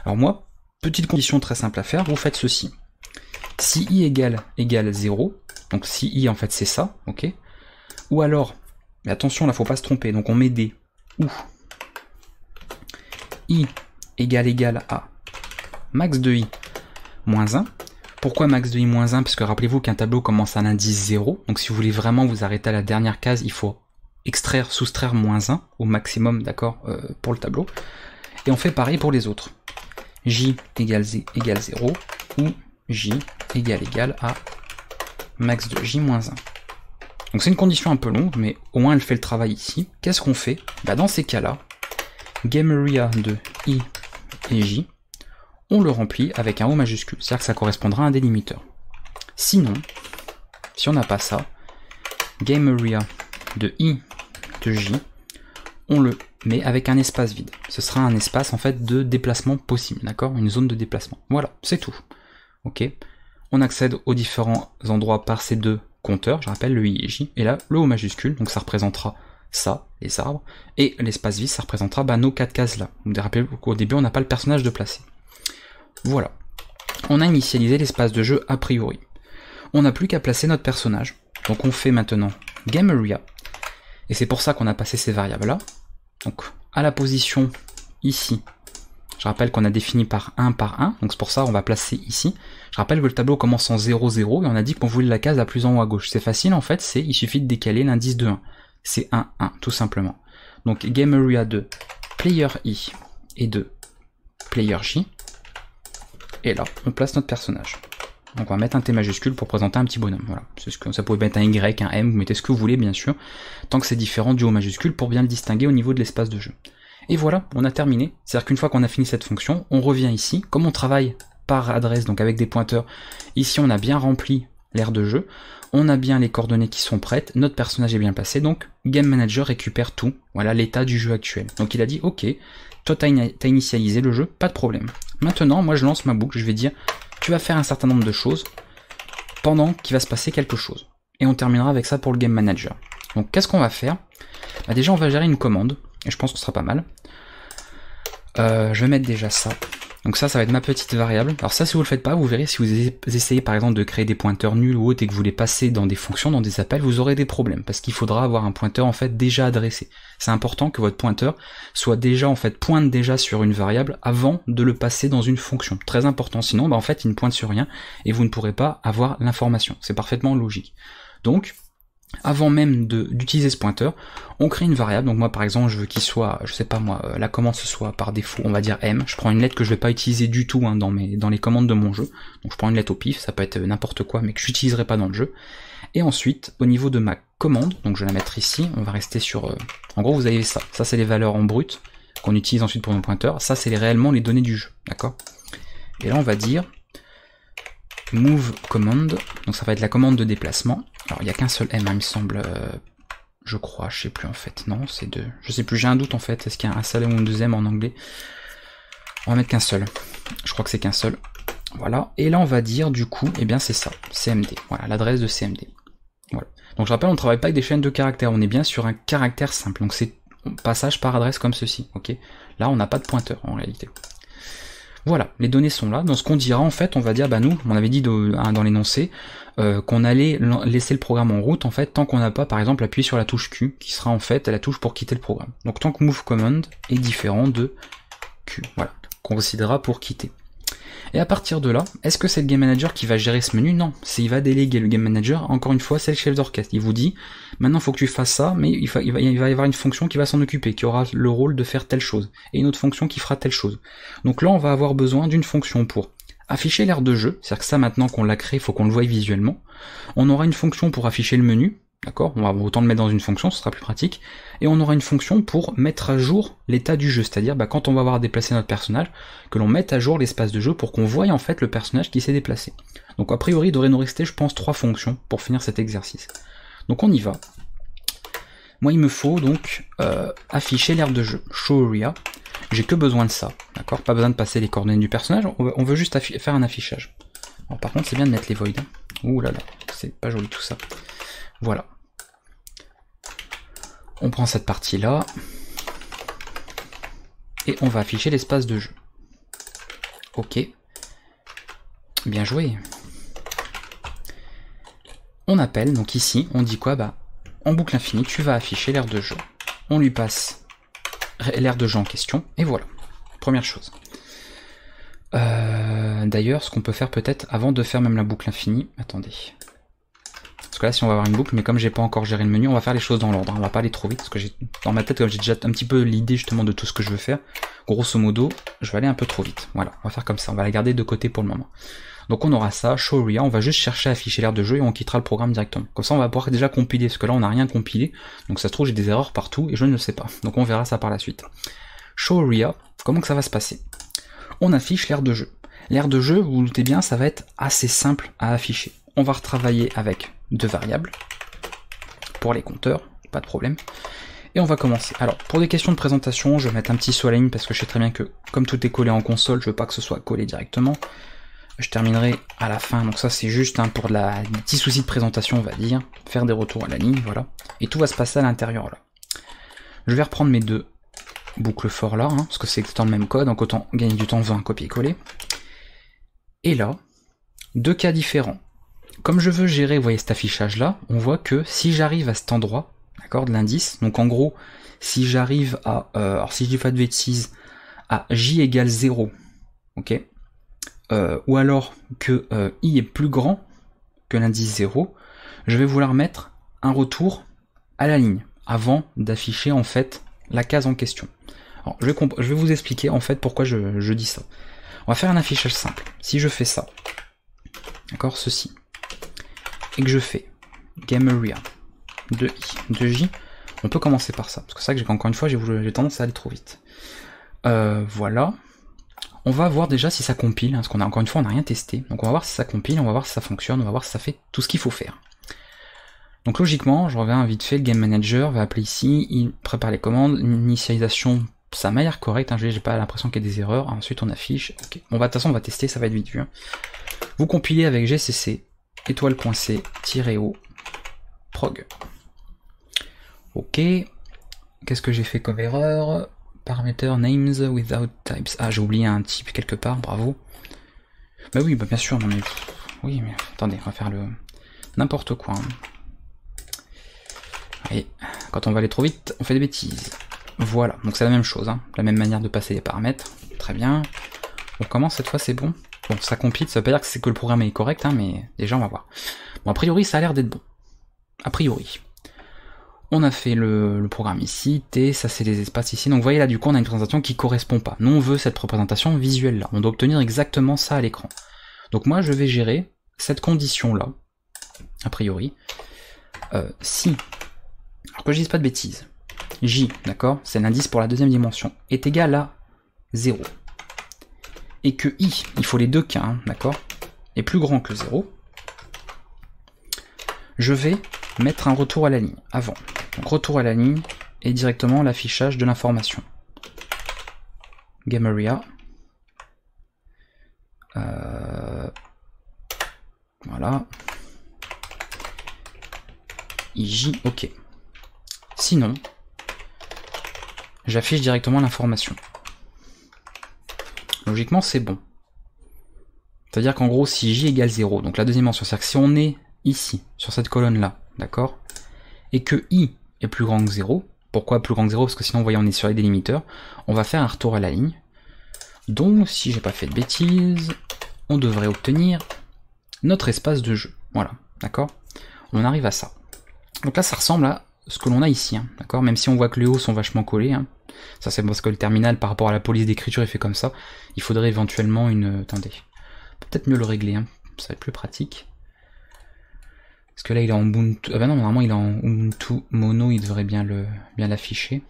Alors moi, petite condition très simple à faire, vous faites ceci. Si I égale 0, donc si I en fait c'est ça, ok, ou alors, mais attention là faut pas se tromper, donc on met des ou I égale à max de I moins 1. Pourquoi max de I moins 1? Parce que rappelez-vous qu'un tableau commence à l'indice 0, donc si vous voulez vraiment vous arrêter à la dernière case, il faut soustraire moins 1 au maximum, d'accord, pour le tableau. Et on fait pareil pour les autres. J égale 0 ou J égale à max de J moins 1. Donc c'est une condition un peu longue, mais au moins elle fait le travail ici. Qu'est-ce qu'on fait? Dans ces cas-là, GameArea de I et J, on le remplit avec un O majuscule, c'est-à-dire que ça correspondra à un délimiteur. Sinon, si on n'a pas ça, GameArea de I de J, on le met avec un espace vide. Ce sera un espace en fait de déplacement possible, d'accord? Une zone de déplacement. Voilà, c'est tout. Ok. On accède aux différents endroits par ces deux compteurs, je rappelle le I et J, et là le O majuscule, donc ça représentera ça, les arbres, et l'espace vide, ça représentera nos 4 cases là. Vous vous rappelez qu'au début on n'a pas le personnage de placer. Voilà. On a initialisé l'espace de jeu a priori. On n'a plus qu'à placer notre personnage. Donc on fait maintenant GameArea, et c'est pour ça qu'on a passé ces variables là. Donc à la position ici, je rappelle qu'on a défini par 1, donc c'est pour ça qu'on va placer ici. Je rappelle que le tableau commence en 0, 0, et on a dit qu'on voulait la case la plus en haut à gauche. C'est facile en fait, il suffit de décaler l'indice de 1. C'est 1, 1, tout simplement. Donc GameArea de Player I et de Player J. Et là, on place notre personnage. Donc on va mettre un T majuscule pour présenter un petit bonhomme. Voilà. Ça pouvait mettre un Y, un M, vous mettez ce que vous voulez bien sûr, tant que c'est différent du O majuscule pour bien le distinguer au niveau de l'espace de jeu. Et voilà, on a terminé. C'est-à-dire qu'une fois qu'on a fini cette fonction, on revient ici. Comme on travaille par adresse, donc avec des pointeurs, ici on a bien rempli l'aire de jeu, on a bien les coordonnées qui sont prêtes, notre personnage est bien placé, donc Game Manager récupère tout, voilà l'état du jeu actuel. Donc il a dit, ok, toi t'as initialisé le jeu, pas de problème. Maintenant, moi je lance ma boucle, je vais dire, tu vas faire un certain nombre de choses pendant qu'il va se passer quelque chose. Et on terminera avec ça pour le Game Manager. Donc qu'est-ce qu'on va faire? Déjà on va gérer une commande, et je pense que ce sera pas mal. Je vais mettre déjà ça. Donc ça va être ma petite variable. Alors ça, si vous le faites pas, vous verrez si vous essayez par exemple de créer des pointeurs nuls ou autres et que vous les passez dans des fonctions, dans des appels, vous aurez des problèmes parce qu'il faudra avoir un pointeur en fait déjà adressé. C'est important que votre pointeur soit déjà en fait pointe déjà sur une variable avant de le passer dans une fonction. Très important, sinon en fait il ne pointe sur rien et vous ne pourrez pas avoir l'information. C'est parfaitement logique. Donc avant même d'utiliser ce pointeur, on crée une variable. Donc moi par exemple je veux qu'il soit, je sais pas moi, la commande ce soit par défaut, on va dire M. Je prends une lettre que je vais pas utiliser du tout dans les commandes de mon jeu. Donc je prends une lettre au pif, ça peut être n'importe quoi mais que j'utiliserai pas dans le jeu. Et ensuite au niveau de ma commande, donc je vais la mettre ici, on va rester sur, en gros vous avez ça c'est les valeurs en brut qu'on utilise ensuite pour nos pointeurs, ça c'est réellement les données du jeu, d'accord. Et là on va dire move command, donc ça va être la commande de déplacement. Alors il n'y a qu'un seul M, il me semble, je crois, je sais plus en fait, non c'est deux, je sais plus, j'ai un doute en fait, est-ce qu'il y a un seul M ou un deuxième en anglais? On va mettre qu'un seul, je crois que c'est qu'un seul, voilà, et là on va dire du coup, eh bien c'est ça, CMD, voilà, l'adresse de CMD, voilà. Donc je rappelle, on ne travaille pas avec des chaînes de caractères, on est bien sur un caractère simple, donc c'est passage par adresse comme ceci, ok. Là on n'a pas de pointeur en réalité. Voilà, les données sont là. Dans ce qu'on dira, en fait, on va dire, bah nous, on avait dit dans l'énoncé qu'on allait laisser le programme en route, en fait, tant qu'on n'a pas, par exemple, appuyé sur la touche Q, qui sera en fait la touche pour quitter le programme. Donc tant que move command est différent de Q, voilà, qu'on considérera pour quitter. Et à partir de là, est-ce que c'est le Game Manager qui va gérer ce menu? Non, il va déléguer le Game Manager, encore une fois, c'est le chef d'orchestre. Il vous dit, maintenant il faut que tu fasses ça, mais il va y avoir une fonction qui va s'en occuper, qui aura le rôle de faire telle chose, et une autre fonction qui fera telle chose. Donc là, on va avoir besoin d'une fonction pour afficher l'aire de jeu, c'est-à-dire que ça, maintenant qu'on l'a créé, il faut qu'on le voie visuellement. On aura une fonction pour afficher le menu, d'accord, on va autant le mettre dans une fonction, ce sera plus pratique, et on aura une fonction pour mettre à jour l'état du jeu, c'est-à-dire quand on va avoir déplacé notre personnage, que l'on mette à jour l'espace de jeu pour qu'on voie en fait le personnage qui s'est déplacé. Donc a priori il devrait nous rester je pense 3 fonctions pour finir cet exercice. Donc on y va. Moi il me faut donc afficher l'aire de jeu, show area, j'ai que besoin de ça, d'accord, pas besoin de passer les coordonnées du personnage, on veut juste faire un affichage. Alors par contre c'est bien de mettre les voids, ouh là là, c'est pas joli tout ça. Voilà. On prend cette partie-là, et on va afficher l'espace de jeu. Ok. Bien joué. On appelle, donc ici, on dit quoi? Bah, en boucle infinie, tu vas afficher l'aire de jeu. On lui passe l'aire de jeu en question, et voilà. Première chose. D'ailleurs, ce qu'on peut faire peut-être, avant de faire même la boucle infinie, attendez. Parce que là, si on va avoir une boucle, mais comme j'ai pas encore géré le menu, on va faire les choses dans l'ordre, hein. On va pas aller trop vite, parce que dans ma tête, comme j'ai déjà un petit peu l'idée justement de tout ce que je veux faire, grosso modo, je vais aller un peu trop vite. Voilà, on va faire comme ça, on va la garder de côté pour le moment. Donc on aura ça, show area, on va juste chercher à afficher l'aire de jeu et on quittera le programme directement. Comme ça, on va pouvoir déjà compiler, parce que là, on n'a rien compilé, donc ça se trouve, j'ai des erreurs partout et je ne le sais pas. Donc on verra ça par la suite. Show area, comment que ça va se passer? On affiche l'aire de jeu. L'aire de jeu, vous vous doutez bien, ça va être assez simple à afficher. On va retravailler avec 2 variables pour les compteurs, pas de problème. Et on va commencer. Alors, pour des questions de présentation, je vais mettre un petit saut à la ligne parce que je sais très bien que, comme tout est collé en console, je veux pas que ce soit collé directement. Je terminerai à la fin, donc ça c'est juste pour des petits soucis de présentation, on va dire. Faire des retours à la ligne, voilà. Et tout va se passer à l'intérieur là. Je vais reprendre mes 2 boucles for là, parce que c'est exactement le même code, donc autant gagner du temps, 20 copier-coller. Et là, 2 cas différents. Comme je veux gérer, vous voyez cet affichage là, on voit que si j'arrive à cet endroit, d'accord, de l'indice, donc en gros, si j'arrive à, alors si je dis pas de bêtises, à j égale 0, ok, ou alors que i est plus grand que l'indice 0, je vais vouloir mettre un retour à la ligne, avant d'afficher en fait la case en question. Alors, je vais vous expliquer en fait pourquoi je dis ça. On va faire un affichage simple. Si je fais ça, d'accord, ceci, et que je fais game area de i, de j, on peut commencer par ça, parce que c'est ça que encore une fois j'ai tendance à aller trop vite. Voilà. On va voir déjà si ça compile, parce qu'on a encore une fois on n'a rien testé, donc on va voir si ça compile, on va voir si ça fonctionne, on va voir si ça fait tout ce qu'il faut faire. Donc logiquement, je reviens vite fait, le Game Manager va appeler ici, il prépare les commandes, l'initialisation, ça m'a l'air correct, hein, j'ai pas l'impression qu'il y ait des erreurs, ensuite on affiche, ok. Bon, de toute façon on va tester, ça va être vite vu. Hein. Vous compilez avec gcc, étoile.c-o, prog. Ok, qu'est-ce que j'ai fait comme erreur? Parameter names without types. Ah, j'ai oublié un type quelque part, bravo. Bah oui, bah bien sûr, non mais... Oui, mais attendez, on va faire le... n'importe quoi. Et quand on va aller trop vite, on fait des bêtises. Voilà, donc c'est la même chose, hein. La même manière de passer les paramètres. Très bien. On commence, cette fois c'est bon. Bon, ça compile, ça veut pas dire que c'est que le programme est correct, hein, mais déjà on va voir. Bon, a priori, ça a l'air d'être bon. A priori. On a fait le programme ici, T, ça c'est les espaces ici. Donc vous voyez là, du coup, on a une présentation qui correspond pas. Nous, on veut cette représentation visuelle là. On doit obtenir exactement ça à l'écran. Donc moi, je vais gérer cette condition là, a priori. Si, alors que je dise pas de bêtises, J, d'accord, c'est l'indice pour la deuxième dimension, est égal à 0. Et que I, il faut les deux cas, hein, d'accord, est plus grand que 0. Je vais mettre un retour à la ligne avant. Donc retour à la ligne et directement l'affichage de l'information. GameArea. Voilà. IJ, ok. Sinon, j'affiche directement l'information. Logiquement, c'est bon. C'est-à-dire qu'en gros, si J égale 0, donc la deuxième dimension, c'est-à-dire que si on est ici, sur cette colonne-là, d'accord, et que I est plus grand que 0, pourquoi plus grand que 0? Parce que sinon, vous voyez, on est sur les délimiteurs, on va faire un retour à la ligne. Donc, si j'ai pas fait de bêtises, on devrait obtenir notre espace de jeu. Voilà, d'accord? On arrive à ça. Donc là, ça ressemble à ce que l'on a ici, hein, d'accord? Même si on voit que les hauts sont vachement collés, hein. Ça c'est parce que le terminal, par rapport à la police d'écriture, est fait comme ça. Il faudrait éventuellement une... Attendez, peut-être mieux le régler, hein. Ça va être plus pratique. Parce que là, il est en Ubuntu... Ah ben non, normalement, il est en Ubuntu Mono, il devrait bien l'afficher.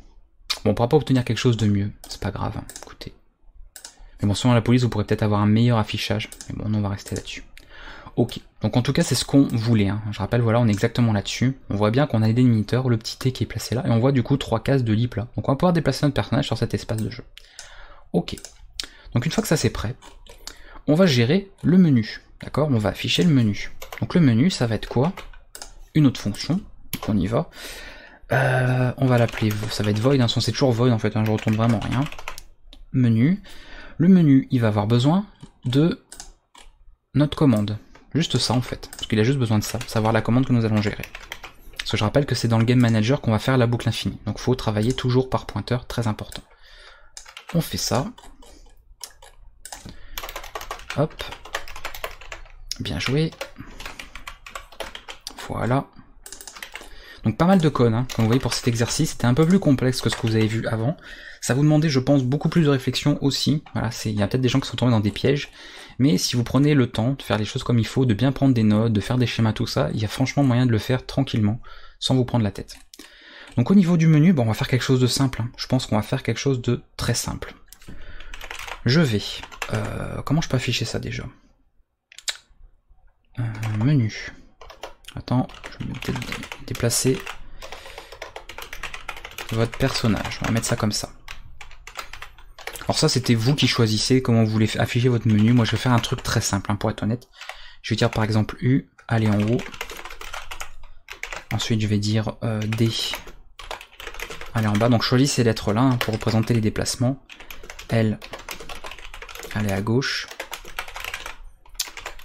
Bon, on pourra pas obtenir quelque chose de mieux, c'est pas grave, hein. Écoutez. Mais bon, selon la police, vous pourrez peut-être avoir un meilleur affichage. Mais bon, on va rester là-dessus. Ok, donc en tout cas c'est ce qu'on voulait, hein. Je rappelle, voilà, on est exactement là-dessus. On voit bien qu'on a les délimiteurs, le petit T qui est placé là, et on voit du coup 3 cases de lit plat. Donc on va pouvoir déplacer notre personnage sur cet espace de jeu. Ok, donc une fois que ça c'est prêt, on va gérer le menu, d'accord? On va afficher le menu. Donc le menu, ça va être quoi? Une autre fonction, donc on y va. On va l'appeler, ça va être void, hein. C'est toujours void en fait, hein. Je retourne vraiment rien. Menu. Le menu, il va avoir besoin de notre commande. Juste ça en fait, parce qu'il a juste besoin de ça, savoir la commande que nous allons gérer. Parce que je rappelle que c'est dans le Game Manager qu'on va faire la boucle infinie, donc il faut travailler toujours par pointeur, très important. On fait ça. Hop. Bien joué. Voilà. Donc pas mal de code, hein. Comme vous voyez pour cet exercice, c'était un peu plus complexe que ce que vous avez vu avant. Ça vous demandait, je pense, beaucoup plus de réflexion aussi. Voilà, il y a peut-être des gens qui sont tombés dans des pièges. Mais si vous prenez le temps de faire les choses comme il faut, de bien prendre des notes, de faire des schémas, tout ça, il y a franchement moyen de le faire tranquillement, sans vous prendre la tête. Donc au niveau du menu, bon, on va faire quelque chose de simple, hein. Je pense qu'on va faire quelque chose de très simple. Je vais... comment je peux afficher ça déjà? Menu. Attends, je vais peut-être déplacer votre personnage. On va mettre ça comme ça. Alors ça, c'était vous qui choisissez comment vous voulez afficher votre menu. Moi, je vais faire un truc très simple, hein, pour être honnête. Je vais dire par exemple U, aller en haut. Ensuite, je vais dire D, aller en bas. Donc, choisissez ces lettres-là, hein, pour représenter les déplacements. L, aller à gauche.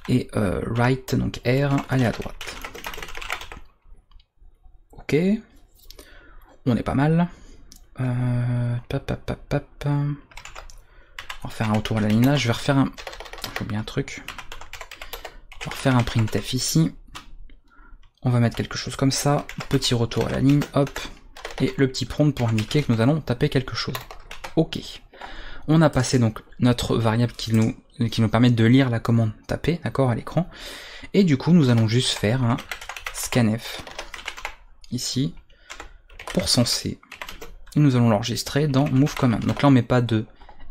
Et right, donc R, aller à droite. Ok. On est pas mal. On va refaire un retour à la ligne là. Je vais refaire un... J'ai oublié un truc. On va refaire un printf ici. On va mettre quelque chose comme ça. Petit retour à la ligne. Hop. Et le petit prompt pour indiquer que nous allons taper quelque chose. Ok. On a passé donc notre variable qui nous permet de lire la commande taper, d'accord, à l'écran. Et du coup, nous allons juste faire un scanf ici pour censer. Et nous allons l'enregistrer dans move command. Donc là, on met pas de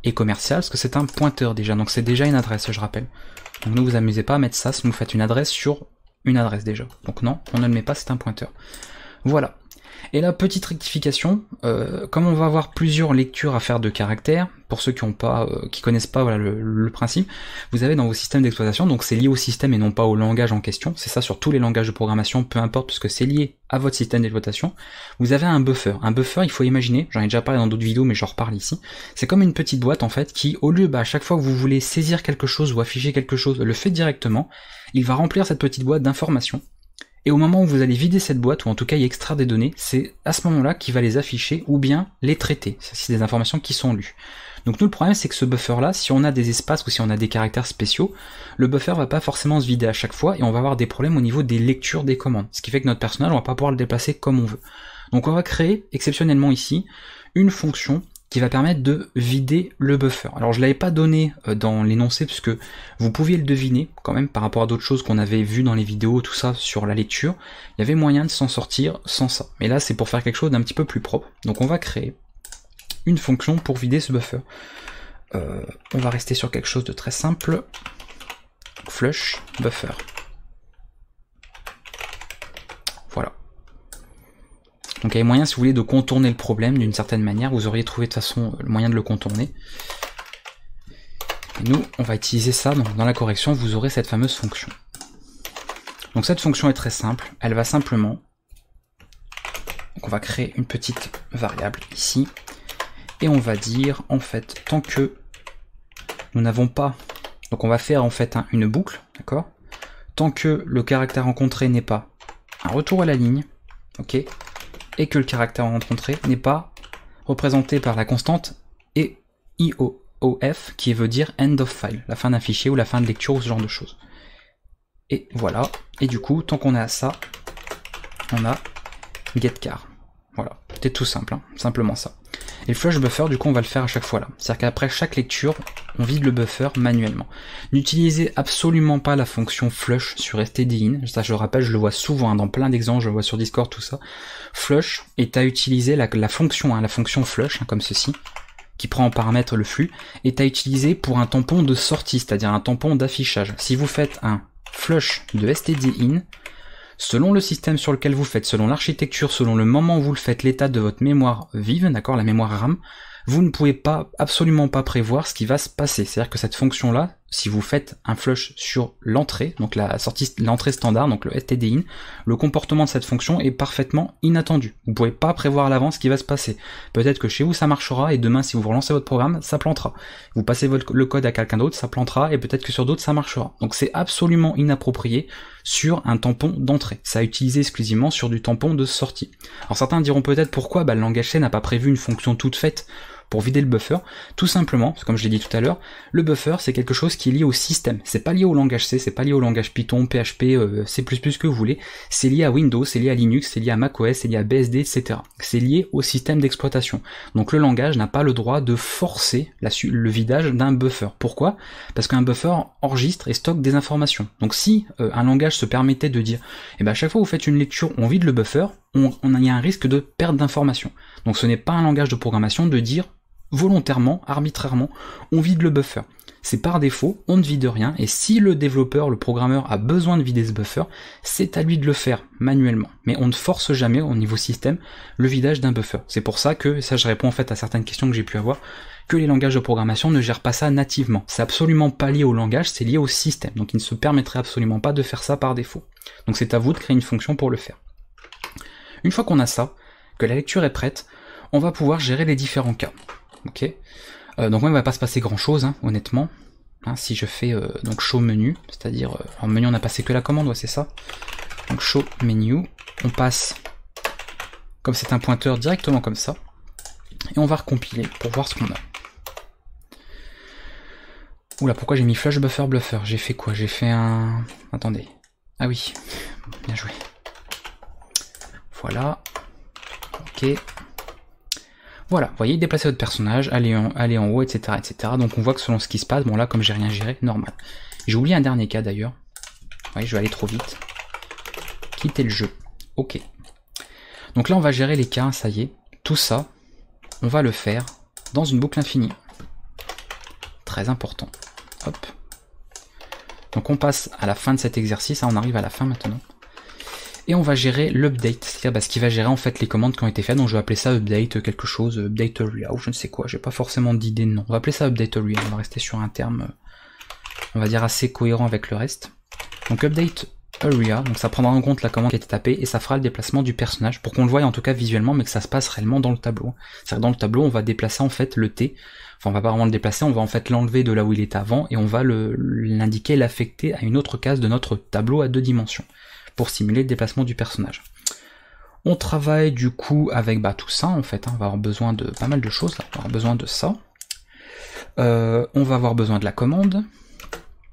et commercial parce que c'est un pointeur déjà. Donc c'est déjà une adresse, je rappelle. Donc ne vous amusez pas à mettre ça si vous faites une adresse sur une adresse déjà. Donc non, on ne le met pas, c'est un pointeur. Voilà. Et là, petite rectification, comme on va avoir plusieurs lectures à faire de caractères, pour ceux qui ont pas, qui connaissent pas voilà, le principe, vous avez dans vos systèmes d'exploitation, donc c'est lié au système et non pas au langage en question, c'est ça sur tous les langages de programmation, peu importe, parce que c'est lié à votre système d'exploitation, vous avez un buffer. Un buffer, il faut imaginer, j'en ai déjà parlé dans d'autres vidéos, mais j'en reparle ici, c'est comme une petite boîte en fait, qui au lieu, à chaque fois que vous voulez saisir quelque chose ou afficher quelque chose, le fait directement, il va remplir cette petite boîte d'informations. Et au moment où vous allez vider cette boîte, ou en tout cas y extraire des données, c'est à ce moment-là qu'il va les afficher ou bien les traiter. C'est des informations qui sont lues. Donc nous, le problème, c'est que ce buffer-là, si on a des espaces ou si on a des caractères spéciaux, le buffer va pas forcément se vider à chaque fois et on va avoir des problèmes au niveau des lectures des commandes. Ce qui fait que notre personnage, on va pas pouvoir le déplacer comme on veut. Donc on va créer, exceptionnellement ici, une fonction qui va permettre de vider le buffer. Alors je l'avais pas donné dans l'énoncé puisque vous pouviez le deviner quand même par rapport à d'autres choses qu'on avait vues dans les vidéos, tout ça sur la lecture, il y avait moyen de s'en sortir sans ça. Mais là c'est pour faire quelque chose d'un petit peu plus propre. Donc on va créer une fonction pour vider ce buffer. On va rester sur quelque chose de très simple. Flush buffer. Voilà. Donc il y a moyen, si vous voulez, de contourner le problème d'une certaine manière, vous auriez trouvé de toute façon le moyen de le contourner. Et nous, on va utiliser ça, donc dans la correction, vous aurez cette fameuse fonction. Donc cette fonction est très simple, elle va simplement... Donc on va créer une petite variable ici, et on va dire, en fait, tant que nous n'avons pas... Donc on va faire en fait une boucle, d'accord? Tant que le caractère rencontré n'est pas un retour à la ligne, ok? Et que le caractère rencontré n'est pas représenté par la constante EIOF qui veut dire end of file, la fin d'un fichier ou la fin de lecture ou ce genre de choses. Et voilà, et du coup, tant qu'on a ça, on a getChar. Voilà, c'était tout simple, hein, simplement ça. Et le flush buffer, du coup, on va le faire à chaque fois là. C'est-à-dire qu'après chaque lecture, on vide le buffer manuellement. N'utilisez absolument pas la fonction flush sur stdin. Ça, je le rappelle, je le vois souvent hein, dans plein d'exemples, je le vois sur Discord, tout ça. Flush est à utiliser la fonction flush, hein, comme ceci, qui prend en paramètre le flux, est à utiliser pour un tampon de sortie, c'est-à-dire un tampon d'affichage. Si vous faites un flush de stdin, selon le système sur lequel vous faites, selon l'architecture, selon le moment où vous le faites, l'état de votre mémoire vive, d'accord, la mémoire RAM, vous ne pouvez pas, absolument pas prévoir ce qui va se passer. C'est-à-dire que cette fonction-là, si vous faites un flush sur l'entrée, donc l'entrée standard, donc le stdin, le comportement de cette fonction est parfaitement inattendu. Vous ne pouvez pas prévoir à l'avance ce qui va se passer. Peut-être que chez vous ça marchera et demain si vous relancez votre programme, ça plantera. Vous passez le code à quelqu'un d'autre, ça plantera et peut-être que sur d'autres ça marchera. Donc c'est absolument inapproprié sur un tampon d'entrée. Ça a utilisé exclusivement sur du tampon de sortie. Alors certains diront peut-être pourquoi le langage C n'a pas prévu une fonction toute faite pour vider le buffer. Tout simplement, comme je l'ai dit tout à l'heure, le buffer c'est quelque chose qui est lié au système. C'est pas lié au langage C, c'est pas lié au langage Python, PHP, C++ que vous voulez. C'est lié à Windows, c'est lié à Linux, c'est lié à macOS, c'est lié à BSD, etc. C'est lié au système d'exploitation. Donc le langage n'a pas le droit de forcer le vidage d'un buffer. Pourquoi? Parce qu'un buffer enregistre et stocke des informations. Donc si un langage se permettait de dire, eh ben à chaque fois que vous faites une lecture, on vide le buffer, on y a un risque de perte d'informations. Donc ce n'est pas un langage de programmation de dire volontairement, arbitrairement, on vide le buffer. C'est par défaut, on ne vide rien, et si le développeur, le programmeur a besoin de vider ce buffer, c'est à lui de le faire manuellement. Mais on ne force jamais au niveau système le vidage d'un buffer. C'est pour ça que, ça je réponds en fait à certaines questions que j'ai pu avoir, que les langages de programmation ne gèrent pas ça nativement. C'est absolument pas lié au langage, c'est lié au système. Donc il ne se permettrait absolument pas de faire ça par défaut. Donc c'est à vous de créer une fonction pour le faire. Une fois qu'on a ça, que la lecture est prête, on va pouvoir gérer les différents cas. Ok, donc moi il va pas se passer grand chose hein, honnêtement. Hein, si je fais donc show menu, c'est-à-dire en menu on a passé que la commande, ouais, c'est ça. Donc show menu, on passe comme c'est un pointeur directement comme ça, et on va recompiler pour voir ce qu'on a. Oula, pourquoi j'ai mis flush buffer bluffer? J'ai fait quoi? J'ai fait un... Attendez. Ah oui, bien joué. Voilà. Ok. Voilà, vous voyez, déplacer votre personnage, aller en haut, etc., etc. Donc on voit que selon ce qui se passe, bon là, comme j'ai rien géré, normal. J'ai oublié un dernier cas d'ailleurs. Oui, je vais aller trop vite. Quitter le jeu. Ok. Donc là, on va gérer les cas, ça y est. Tout ça, on va le faire dans une boucle infinie. Très important. Hop. Donc on passe à la fin de cet exercice, hein, on arrive à la fin maintenant. Et on va gérer l'update, c'est-à-dire ce qui va gérer en fait les commandes qui ont été faites. Donc je vais appeler ça update quelque chose, update area ou je ne sais quoi. J'ai pas forcément d'idée de nom. On va appeler ça update area. On va rester sur un terme, on va dire assez cohérent avec le reste. Donc update area, donc ça prendra en compte la commande qui a été tapée et ça fera le déplacement du personnage pour qu'on le voie en tout cas visuellement, mais que ça se passe réellement dans le tableau. C'est-à-dire que dans le tableau, on va déplacer en fait le T. Enfin, on va pas vraiment le déplacer, on va en fait l'enlever de là où il était avant et on va l'indiquer, l'affecter à une autre case de notre tableau à 2 dimensions pour simuler le déplacement du personnage. On travaille du coup avec tout ça en fait, hein. On va avoir besoin de pas mal de choses là. On va avoir besoin de ça. On va avoir besoin de la commande.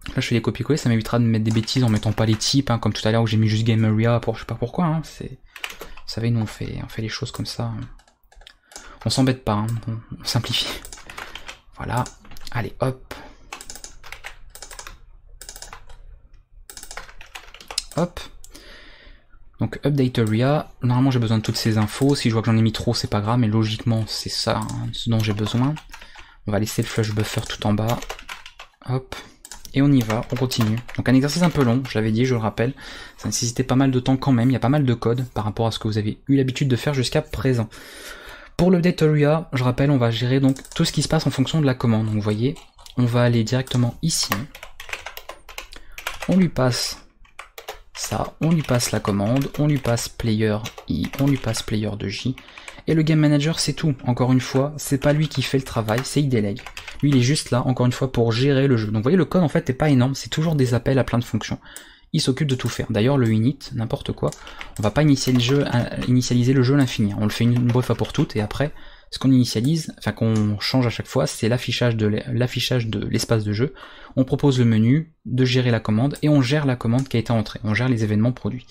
Là je fais des copier-coller, ça m'évitera de mettre des bêtises en mettant pas les types, hein, comme tout à l'heure où j'ai mis juste game area pour je sais pas pourquoi. Hein. Vous savez, nous on fait les choses comme ça. On s'embête pas, hein. On simplifie. Voilà, allez hop. Hop. Donc update area, normalement j'ai besoin de toutes ces infos, si je vois que j'en ai mis trop c'est pas grave, mais logiquement c'est ça hein, ce dont j'ai besoin. On va laisser le flush buffer tout en bas, hop, et on y va, on continue. Donc un exercice un peu long, je l'avais dit, je le rappelle, ça nécessitait pas mal de temps quand même, il y a pas mal de code par rapport à ce que vous avez eu l'habitude de faire jusqu'à présent. Pour l'update area, je rappelle, on va gérer donc tout ce qui se passe en fonction de la commande. Donc vous voyez, on va aller directement ici, on lui passe ça, on lui passe la commande, on lui passe player I, on lui passe player de J, et le game manager c'est tout. Encore une fois, c'est pas lui qui fait le travail, c'est il délègue. Lui il est juste là, encore une fois, pour gérer le jeu. Donc vous voyez, le code en fait n'est pas énorme, c'est toujours des appels à plein de fonctions. Il s'occupe de tout faire. D'ailleurs le init, n'importe quoi, on va pas initialiser le jeu à l'infini. On le fait une bonne fois pour toutes, et après, ce qu'on initialise, enfin qu'on change à chaque fois, c'est l'affichage de l'espace de jeu. On propose le menu, de gérer la commande, et on gère la commande qui a été entrée. On gère les événements produits.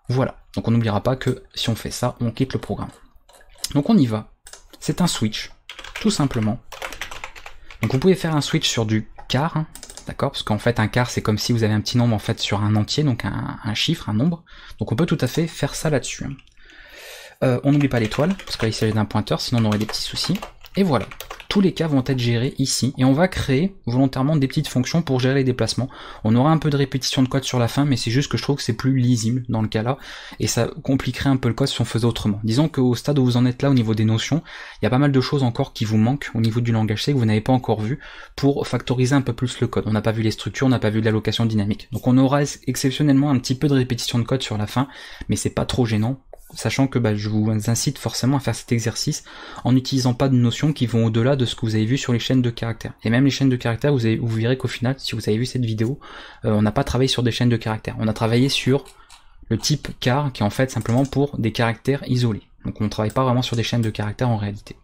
Voilà. Donc on n'oubliera pas que si on fait ça, on quitte le programme. Donc on y va. C'est un switch, tout simplement. Donc vous pouvez faire un switch sur du quart, hein, d'accord, parce qu'en fait un quart c'est comme si vous avez un petit nombre en fait sur un entier, donc un chiffre, un nombre. Donc on peut tout à fait faire ça là-dessus. On n'oublie pas l'étoile, parce qu'il s'agit d'un pointeur, sinon on aurait des petits soucis. Et voilà, tous les cas vont être gérés ici, et on va créer volontairement des petites fonctions pour gérer les déplacements. On aura un peu de répétition de code sur la fin, mais c'est juste que je trouve que c'est plus lisible dans le cas là, et ça compliquerait un peu le code si on faisait autrement. Disons qu'au stade où vous en êtes là au niveau des notions, il y a pas mal de choses encore qui vous manquent au niveau du langage C que vous n'avez pas encore vu pour factoriser un peu plus le code. On n'a pas vu les structures, on n'a pas vu de l'allocation dynamique. Donc on aura exceptionnellement un petit peu de répétition de code sur la fin, mais c'est pas trop gênant, sachant que je vous incite forcément à faire cet exercice en n'utilisant pas de notions qui vont au-delà de ce que vous avez vu sur les chaînes de caractères. Et même les chaînes de caractères, vous verrez qu'au final, si vous avez vu cette vidéo, on n'a pas travaillé sur des chaînes de caractères. On a travaillé sur le type char, qui est en fait simplement pour des caractères isolés. Donc on ne travaille pas vraiment sur des chaînes de caractères en réalité.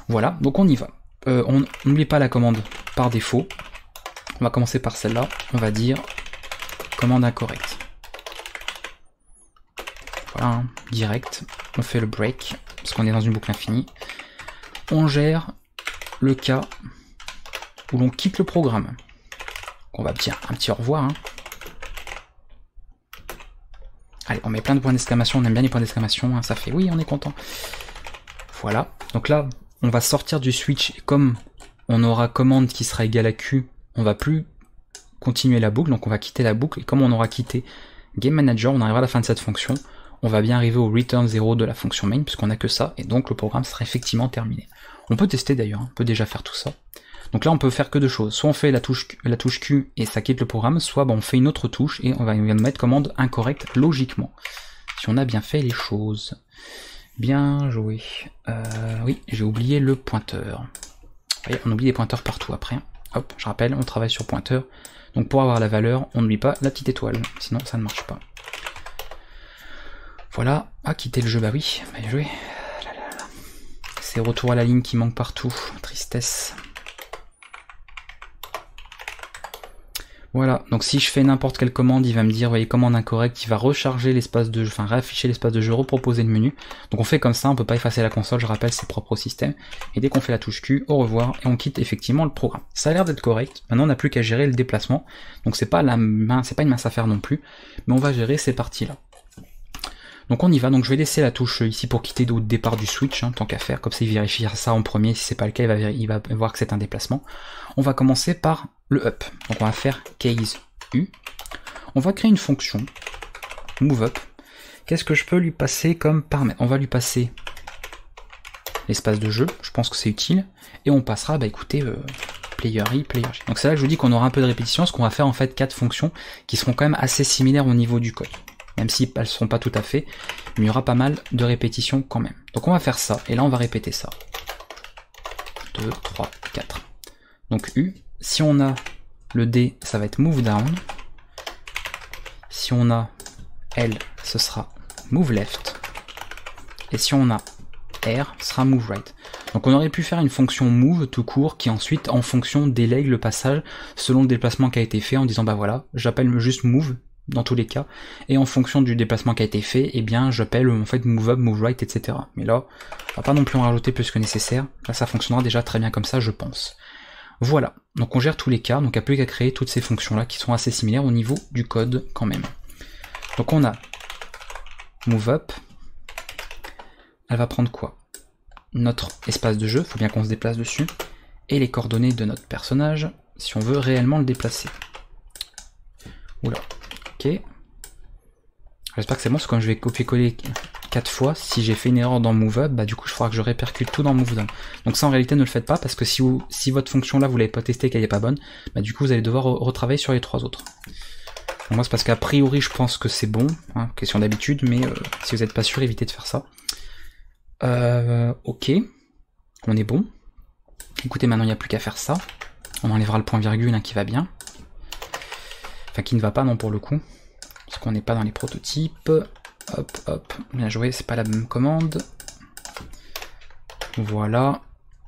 Voilà, donc on y va. On n'oublie pas la commande par défaut. On va commencer par celle-là. On va dire commande incorrecte. Voilà, direct, on fait le break, parce qu'on est dans une boucle infinie. On gère le cas où l'on quitte le programme. On va dire un petit au revoir. Hein. Allez, on met plein de points d'exclamation, on aime bien les points d'exclamation, hein, ça fait oui, on est content. Voilà, donc là, on va sortir du switch, et comme on aura commande qui sera égale à Q, on va plus continuer la boucle, donc on va quitter la boucle, et comme on aura quitté Game Manager, on arrivera à la fin de cette fonction, on va bien arriver au return 0 de la fonction main, puisqu'on n'a que ça, et donc le programme sera effectivement terminé. On peut tester d'ailleurs, on peut déjà faire tout ça. Donc là on peut faire que deux choses, soit on fait la touche Q et ça quitte le programme, soit on fait une autre touche et on va nous mettre commande incorrecte logiquement, si on a bien fait les choses. Bien joué. Oui, j'ai oublié le pointeur. Vous voyez, on oublie les pointeurs partout après. Hop, je rappelle, on travaille sur pointeur. Donc pour avoir la valeur, on n'oublie pas la petite étoile, sinon ça ne marche pas. Voilà, quitter le jeu, bah oui, bien joué. C'est retour à la ligne qui manque partout, tristesse. Voilà, donc si je fais n'importe quelle commande, il va me dire, vous voyez, commande incorrecte, il va recharger l'espace de jeu, enfin réafficher l'espace de jeu, reproposer le menu. Donc on fait comme ça, on peut pas effacer la console, je rappelle, c'est propre au système. Et dès qu'on fait la touche Q, au revoir, et on quitte effectivement le programme. Ça a l'air d'être correct, maintenant on n'a plus qu'à gérer le déplacement. Donc c'est pas une mince affaire non plus, mais on va gérer ces parties-là. Donc on y va, donc je vais laisser la touche ici pour quitter au départ du switch, hein, tant qu'à faire, comme ça il vérifiera ça en premier, si c'est pas le cas il va voir que c'est un déplacement. On va commencer par le up, donc on va faire case U, on va créer une fonction move up Qu'est-ce que je peux lui passer comme paramètre? On va lui passer l'espace de jeu, je pense que c'est utile, et on passera, bah écoutez, player i, player j. Donc c'est là que je vous dis qu'on aura un peu de répétition, parce qu'on va faire en fait 4 fonctions qui seront quand même assez similaires au niveau du code. Même si elles ne seront pas tout à fait, mais il y aura pas mal de répétitions quand même. Donc on va faire ça, et là on va répéter ça. 2, 3, 4. Donc U, si on a le D, ça va être move down. Si on a L, ce sera move left. Et si on a R, ce sera move right. Donc on aurait pu faire une fonction move tout court qui ensuite en fonction délègue le passage selon le déplacement qui a été fait en disant bah voilà, j'appelle juste move dans tous les cas, et en fonction du déplacement qui a été fait, eh bien j'appelle en fait move up, move right, etc. Mais là, on va pas non plus en rajouter plus que nécessaire, là ça fonctionnera déjà très bien comme ça je pense. Voilà, donc on gère tous les cas, donc il n'y a plus qu'à créer toutes ces fonctions là qui sont assez similaires au niveau du code quand même. Donc on a move up, elle va prendre quoi? Notre espace de jeu, il faut bien qu'on se déplace dessus, et les coordonnées de notre personnage, si on veut réellement le déplacer. Oula, ok. J'espère que c'est bon, parce que quand je vais copier-coller 4 fois, si j'ai fait une erreur dans move up, bah du coup il faudra que je répercute tout dans move down. Donc ça en réalité ne le faites pas, parce que si votre fonction là vous l'avez pas testée, qu'elle n'est pas bonne, bah du coup vous allez devoir retravailler sur les 3 autres. Donc moi c'est parce qu'a priori je pense que c'est bon, hein, question d'habitude, mais si vous n'êtes pas sûr, évitez de faire ça. Ok, on est bon. Écoutez, maintenant il n'y a plus qu'à faire ça. On enlèvera le point virgule hein, qui va bien. Enfin qui ne va pas non pour le coup. Parce qu'on n'est pas dans les prototypes. Hop, hop, bien joué, c'est pas la même commande. Voilà.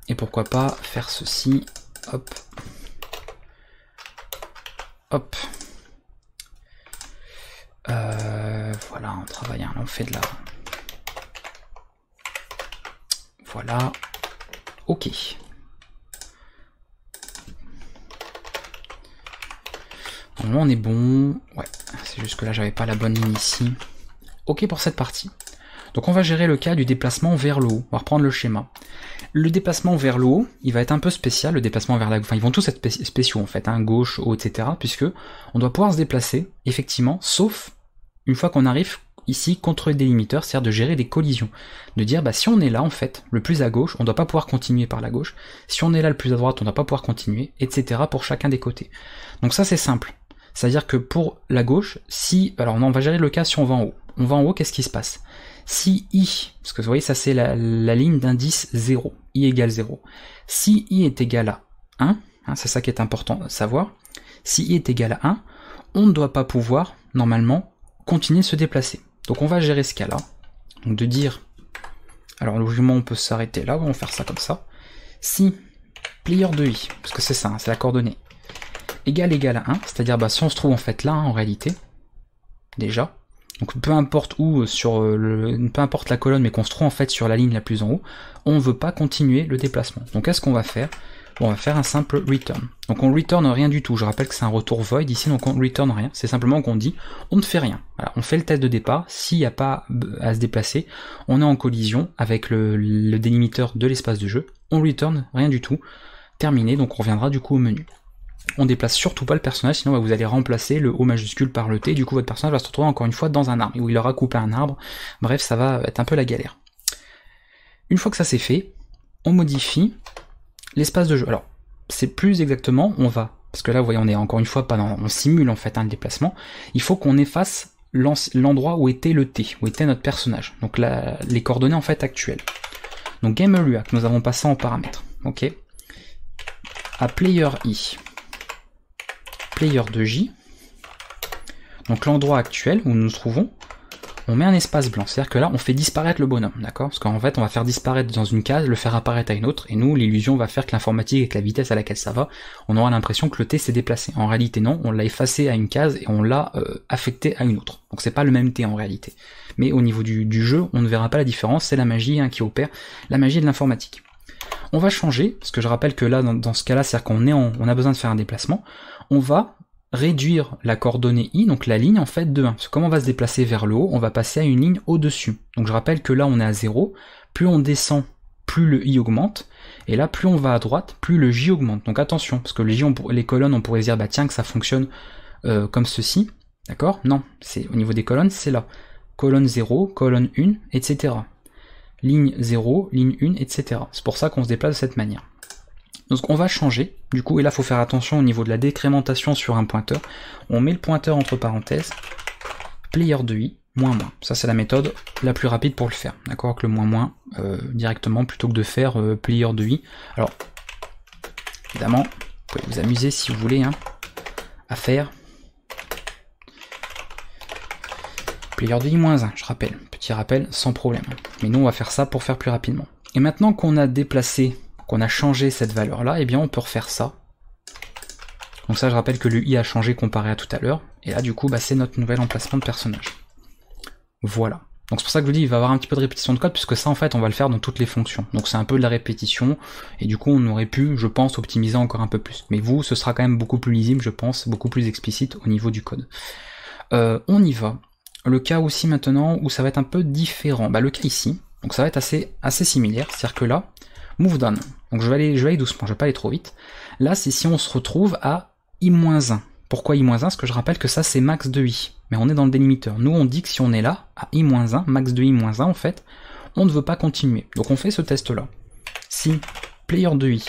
Et pourquoi pas faire ceci. Hop. Hop. Voilà, on travaille, hein, on fait de la... Voilà. Ok. Normalement on est bon. Ouais, c'est juste que là j'avais pas la bonne ligne ici. Ok pour cette partie. Donc on va gérer le cas du déplacement vers le haut. On va reprendre le schéma. Le déplacement vers le haut, il va être un peu spécial, le déplacement vers la gauche. Enfin, ils vont tous être spéciaux en fait, hein, gauche, haut, etc. Puisque on doit pouvoir se déplacer, effectivement, sauf une fois qu'on arrive ici contre le délimiteur, c'est-à-dire de gérer des collisions. De dire, bah si on est là, en fait, le plus à gauche, on ne doit pas pouvoir continuer par la gauche. Si on est là, le plus à droite, on ne doit pas pouvoir continuer, etc. pour chacun des côtés. Donc ça, c'est simple. C'est-à-dire que pour la gauche, si... Alors on va gérer le cas si on va en haut. On va en haut, qu'est-ce qui se passe? Si i, parce que vous voyez, ça c'est la ligne d'indice 0, i égale 0. Si i est égal à 1, hein, c'est ça qui est important à savoir, si i est égal à 1, on ne doit pas pouvoir, normalement, continuer de se déplacer. Donc on va gérer ce cas-là. Donc de dire, alors logiquement on peut s'arrêter là, on va faire ça comme ça. Si player de i, parce que c'est ça, hein, c'est la coordonnée, égal à 1, c'est-à-dire bah, si on se trouve en fait là, hein, en réalité, déjà, donc peu importe où, peu importe la colonne, mais qu'on se trouve en fait sur la ligne la plus en haut, on ne veut pas continuer le déplacement. Donc qu'est-ce qu'on va faire? Bon, on va faire un simple return. Donc on return rien du tout, je rappelle que c'est un retour void ici, donc on return rien, c'est simplement qu'on dit on ne fait rien. Voilà, on fait le test de départ, s'il n'y a pas à se déplacer, on est en collision avec le délimiteur de l'espace de jeu, on return rien du tout, terminé, donc on reviendra du coup au menu. On déplace surtout pas le personnage, sinon vous allez remplacer le O majuscule par le T, du coup votre personnage va se retrouver encore une fois dans un arbre, où il aura coupé un arbre, bref ça va être un peu la galère. Une fois que ça c'est fait, on modifie l'espace de jeu. Alors, c'est plus exactement, on va, parce que là vous voyez on est encore une fois pas dans, on simule en fait le déplacement, il faut qu'on efface l'endroit où était le T, où était notre personnage, donc les coordonnées en fait actuelles. Donc GameArea que nous avons passé en paramètre, ok, à player i, player de j, donc l'endroit actuel où nous nous trouvons, on met un espace blanc, c'est-à-dire que là on fait disparaître le bonhomme, d'accord? Parce qu'en fait on va faire disparaître dans une case, le faire apparaître à une autre, et nous l'illusion va faire que l'informatique avec la vitesse à laquelle ça va, on aura l'impression que le T s'est déplacé. En réalité non, on l'a effacé à une case et on l'a affecté à une autre. Donc c'est pas le même T en réalité. Mais au niveau du jeu, on ne verra pas la différence, c'est la magie qui opère, la magie de l'informatique. On va changer, parce que je rappelle que là dans ce cas-là, c'est-à-dire qu'on a besoin de faire un déplacement, on va réduire la coordonnée i, donc la ligne en fait de 1. Parce que comme on va se déplacer vers le haut, on va passer à une ligne au-dessus. Donc je rappelle que là on est à 0, plus on descend, plus le i augmente, et là plus on va à droite, plus le j augmente. Donc attention, parce que les colonnes on pourrait se dire bah tiens que ça fonctionne comme ceci, d'accord? Non, c'est au niveau des colonnes c'est là. colonne 0, colonne 1, etc. Ligne 0, ligne 1, etc. C'est pour ça qu'on se déplace de cette manière. Donc on va changer, du coup, et là il faut faire attention au niveau de la décrémentation sur un pointeur. On met le pointeur entre parenthèses, player de i, moins moins. Ça c'est la méthode la plus rapide pour le faire, d'accord, avec le moins moins directement plutôt que de faire player de i. Alors, évidemment, vous pouvez vous amuser si vous voulez à faire player de i moins 1, je rappelle, petit rappel sans problème. Mais nous on va faire ça pour faire plus rapidement. Et maintenant qu'on a déplacé, qu'on a changé cette valeur là, eh bien on peut refaire ça. Donc ça je rappelle que le i a changé comparé à tout à l'heure, et là du coup c'est notre nouvel emplacement de personnage. Voilà. Donc c'est pour ça que je vous dis, il va y avoir un petit peu de répétition de code, puisque ça en fait on va le faire dans toutes les fonctions. Donc c'est un peu de la répétition, et du coup on aurait pu, je pense, optimiser encore un peu plus. Mais vous, ce sera quand même beaucoup plus lisible, je pense, beaucoup plus explicite au niveau du code. On y va. Le cas aussi maintenant où ça va être un peu différent. Le cas ici, donc ça va être assez similaire, c'est-à-dire que là, move down. Donc je vais aller doucement, je vais pas aller trop vite. Là, c'est si on se retrouve à i-1. Pourquoi i-1? Parce que je rappelle que ça c'est max de i. Mais on est dans le délimiteur. Nous on dit que si on est là, à i-1, max de i-1 en fait, on ne veut pas continuer. Donc on fait ce test là. Si player de i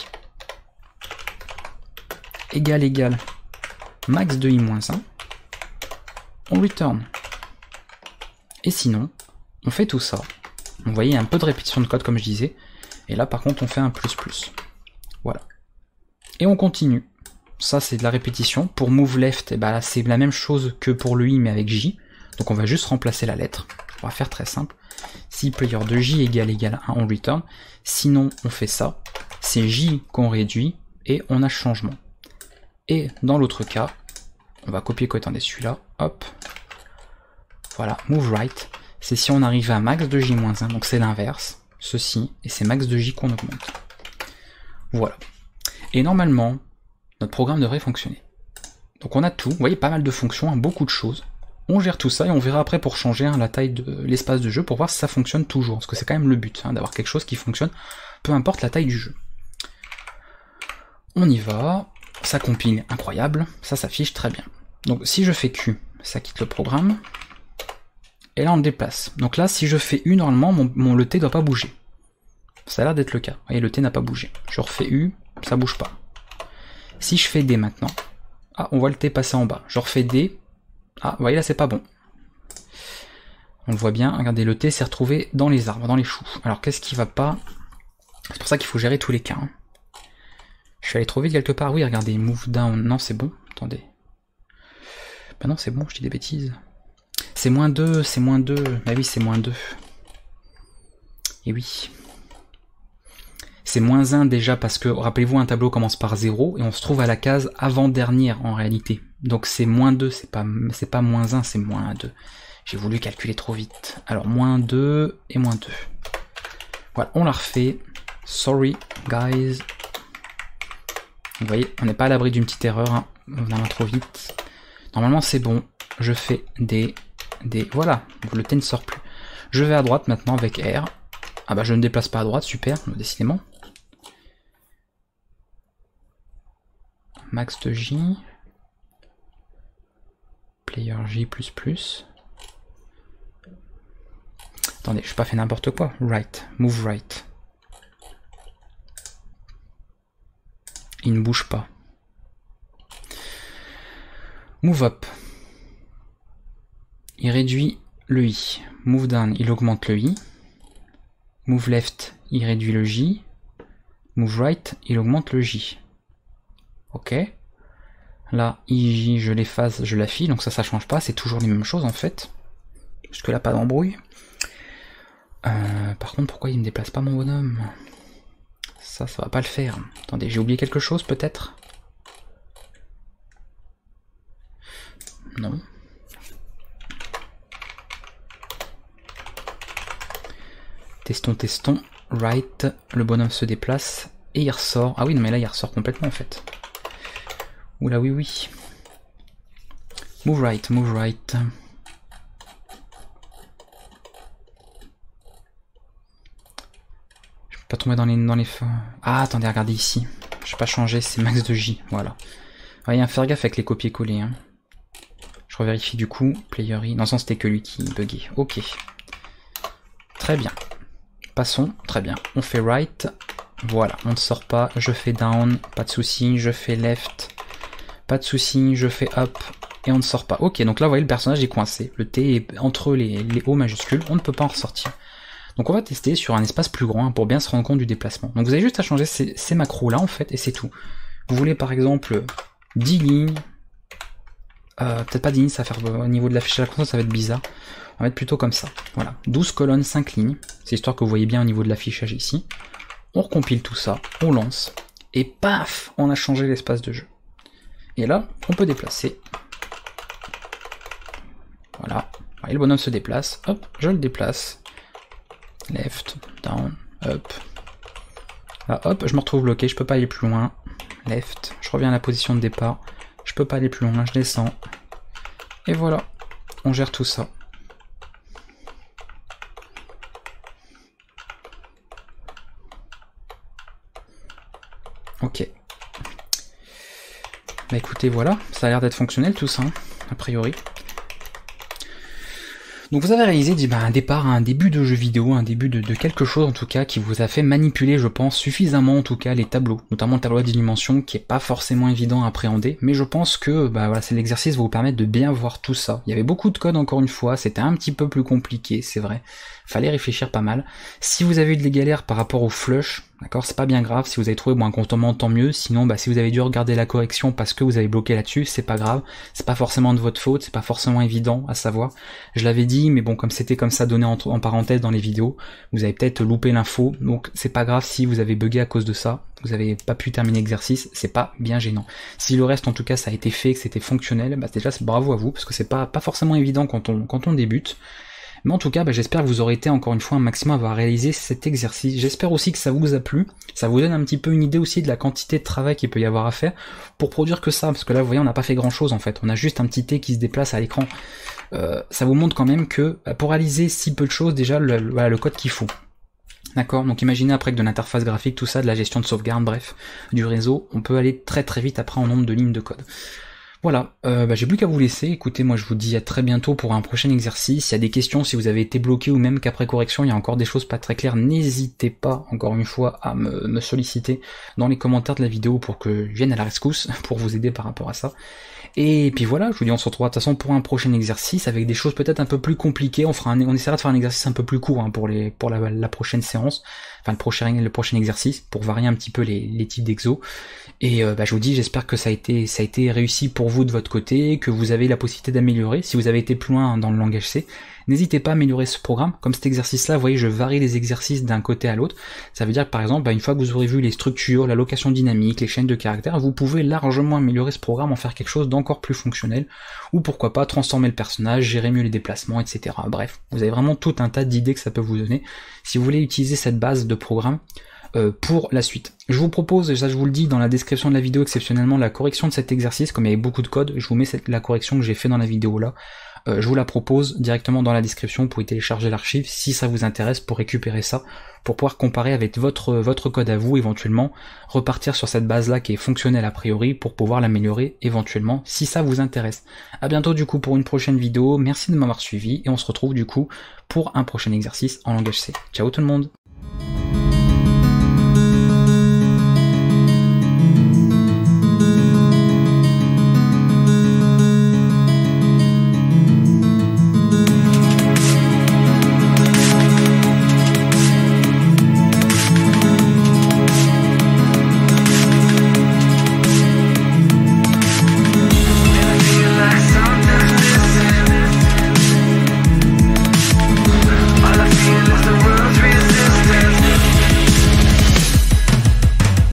égale max de i-1, on return. Et sinon, on fait tout ça. Vous voyez, il y a un peu de répétition de code comme je disais. Et là par contre on fait un plus. Voilà. Et on continue. Ça c'est de la répétition. Pour move left, c'est la même chose que pour le i mais avec j. Donc on va juste remplacer la lettre. On va faire très simple. Si player de j égale 1, on return. Sinon on fait ça. C'est j qu'on réduit et on a changement. Et dans l'autre cas, on va copier-coller, attendez celui-là. Hop. Voilà, move right. C'est si on arrive à max de j-1, donc c'est l'inverse. Ceci, et c'est max de j qu'on augmente. Voilà. Et normalement, notre programme devrait fonctionner. Donc on a tout, vous voyez, pas mal de fonctions, beaucoup de choses. On gère tout ça et on verra après pour changer la taille de l'espace de jeu pour voir si ça fonctionne toujours. Parce que c'est quand même le but, d'avoir quelque chose qui fonctionne, peu importe la taille du jeu. On y va, ça compile, incroyable, ça s'affiche très bien. Donc si je fais Q, ça quitte le programme. Et là on le déplace. Donc là si je fais U, normalement le T doit pas bouger. Ça a l'air d'être le cas. Vous voyez, le T n'a pas bougé. Je refais U, ça bouge pas. Si je fais D maintenant, on voit le T passer en bas. Je refais D, vous voyez là c'est pas bon. On le voit bien, regardez, le T s'est retrouvé dans les arbres, dans les choux. Alors qu'est-ce qui va pas? C'est pour ça qu'il faut gérer tous les cas. Je suis allé trop vite quelque part, oui regardez, move down, non c'est bon, attendez. Non c'est bon, je dis des bêtises. C'est moins 2, c'est moins 2, oui c'est moins 2. Et oui. C'est moins 1 déjà parce que, rappelez-vous, un tableau commence par 0 et on se trouve à la case avant-dernière en réalité. Donc c'est moins 2, c'est pas moins 1, c'est moins 2. J'ai voulu calculer trop vite. Alors moins 2 et moins 2. Voilà, on la refait. Sorry, guys. Vous voyez, on n'est pas à l'abri d'une petite erreur, on va trop vite. Normalement c'est bon, je fais des... Voilà, le T ne sort plus. Je vais à droite maintenant avec R. Je ne déplace pas à droite, super, décidément. Max de J. Player J++. Attendez, je n'ai pas fait n'importe quoi. Right, move right. Il ne bouge pas. Move up. Il réduit le I. Move down, il augmente le I. Move left, il réduit le J. Move right, il augmente le J. Ok. Là, IJ, je l'efface, je l'affiche, donc ça change pas, c'est toujours les mêmes choses en fait. Jusque là, pas d'embrouille. Par contre, pourquoi il ne déplace pas mon bonhomme? Ça va pas le faire. Attendez, j'ai oublié quelque chose peut-être? Non. Testons. Right, le bonhomme se déplace et il ressort. Ah oui, non mais là il ressort complètement en fait. Oula, oui. Move right. Je peux pas tomber dans les... Ah, attendez, regardez ici. Je vais pas changer, c'est max de J, voilà. Voyez, faire gaffe avec les copier-coller. Je revérifie du coup. Player I. Non, c'était que lui qui buguait. Ok. Très bien. Passons. Très bien. On fait right. Voilà, on ne sort pas. Je fais down. Pas de souci. Je fais left. Pas de souci. Je fais up. Et on ne sort pas. Ok, donc là, vous voyez, le personnage est coincé. Le T est entre les O majuscules. On ne peut pas en ressortir. Donc on va tester sur un espace plus grand pour bien se rendre compte du déplacement. Donc vous avez juste à changer ces macros là en fait et c'est tout. Vous voulez par exemple 10 lignes, peut-être pas 10 lignes, ça va faire au niveau de l'affichage à la console ça va être bizarre. On va mettre plutôt comme ça. Voilà, 12 colonnes, 5 lignes. C'est histoire que vous voyez bien au niveau de l'affichage ici. On recompile tout ça, on lance et paf, on a changé l'espace de jeu. Et là, on peut déplacer. Voilà, vous voyez, le bonhomme se déplace, hop, je le déplace. Left, down, up. Là, hop, je me retrouve bloqué, je peux pas aller plus loin. Left, je reviens à la position de départ. Je peux pas aller plus loin, je descends. Et voilà, on gère tout ça. Ok. Bah écoutez, voilà, ça a l'air d'être fonctionnel tout ça, hein, a priori. Donc vous avez réalisé un départ, un début de jeu vidéo, un début de quelque chose en tout cas qui vous a fait manipuler, je pense, suffisamment en tout cas les tableaux, notamment le tableau de dimension qui est pas forcément évident à appréhender, mais je pense que voilà, c'est l'exercice va vous permettre de bien voir tout ça. Il y avait beaucoup de code encore une fois, c'était un petit peu plus compliqué, c'est vrai. Fallait réfléchir pas mal. Si vous avez eu des galères par rapport au flush, d'accord, c'est pas bien grave. Si vous avez trouvé un contournement, tant mieux. Sinon, si vous avez dû regarder la correction parce que vous avez bloqué là-dessus, c'est pas grave. C'est pas forcément de votre faute, c'est pas forcément évident à savoir. Je l'avais dit, mais bon, comme c'était comme ça donné en parenthèse dans les vidéos, vous avez peut-être loupé l'info. Donc c'est pas grave si vous avez bugué à cause de ça. Vous avez pas pu terminer l'exercice, c'est pas bien gênant. Si le reste en tout cas ça a été fait, que c'était fonctionnel, déjà c'est bravo à vous parce que c'est pas forcément évident quand on débute. Mais en tout cas, j'espère que vous aurez été encore une fois un maximum à avoir réalisé cet exercice. J'espère aussi que ça vous a plu. Ça vous donne un petit peu une idée aussi de la quantité de travail qu'il peut y avoir à faire pour produire que ça. Parce que là, vous voyez, on n'a pas fait grand chose en fait. On a juste un petit T qui se déplace à l'écran. Ça vous montre quand même que pour réaliser si peu de choses, déjà, voilà le code qu'il faut. D'accord, donc imaginez après que de l'interface graphique, tout ça, de la gestion de sauvegarde, bref, du réseau, on peut aller très très vite après en nombre de lignes de code. Voilà, j'ai plus qu'à vous laisser. Écoutez, moi je vous dis à très bientôt pour un prochain exercice. S'il y a des questions, si vous avez été bloqué ou même qu'après correction, il y a encore des choses pas très claires, n'hésitez pas, encore une fois, à me solliciter dans les commentaires de la vidéo pour que je vienne à la rescousse, pour vous aider par rapport à ça. Et puis voilà, je vous dis on se retrouvera de toute façon pour un prochain exercice avec des choses peut-être un peu plus compliquées. On essaiera de faire un exercice un peu plus court hein, pour la prochaine séance, enfin le prochain exercice pour varier un petit peu les types d'exos. Et je vous dis, j'espère que ça a été réussi pour vous de votre côté, que vous avez la possibilité d'améliorer. Si vous avez été plus loin dans le langage C, n'hésitez pas à améliorer ce programme. Comme cet exercice-là, vous voyez, je varie les exercices d'un côté à l'autre. Ça veut dire que par exemple, une fois que vous aurez vu les structures, la location dynamique, les chaînes de caractères, vous pouvez largement améliorer ce programme, en faire quelque chose d'encore plus fonctionnel, ou pourquoi pas transformer le personnage, gérer mieux les déplacements, etc. Bref, vous avez vraiment tout un tas d'idées que ça peut vous donner. Si vous voulez utiliser cette base de programme, pour la suite. Je vous propose, et ça je vous le dis dans la description de la vidéo exceptionnellement, la correction de cet exercice, comme il y avait beaucoup de code, je vous mets la correction que j'ai fait dans la vidéo là, je vous la propose directement dans la description, vous pouvez télécharger l'archive si ça vous intéresse pour récupérer ça, pour pouvoir comparer avec votre code à vous, éventuellement repartir sur cette base là qui est fonctionnelle a priori pour pouvoir l'améliorer éventuellement si ça vous intéresse. À bientôt du coup pour une prochaine vidéo, merci de m'avoir suivi et on se retrouve du coup pour un prochain exercice en langage C. Ciao tout le monde.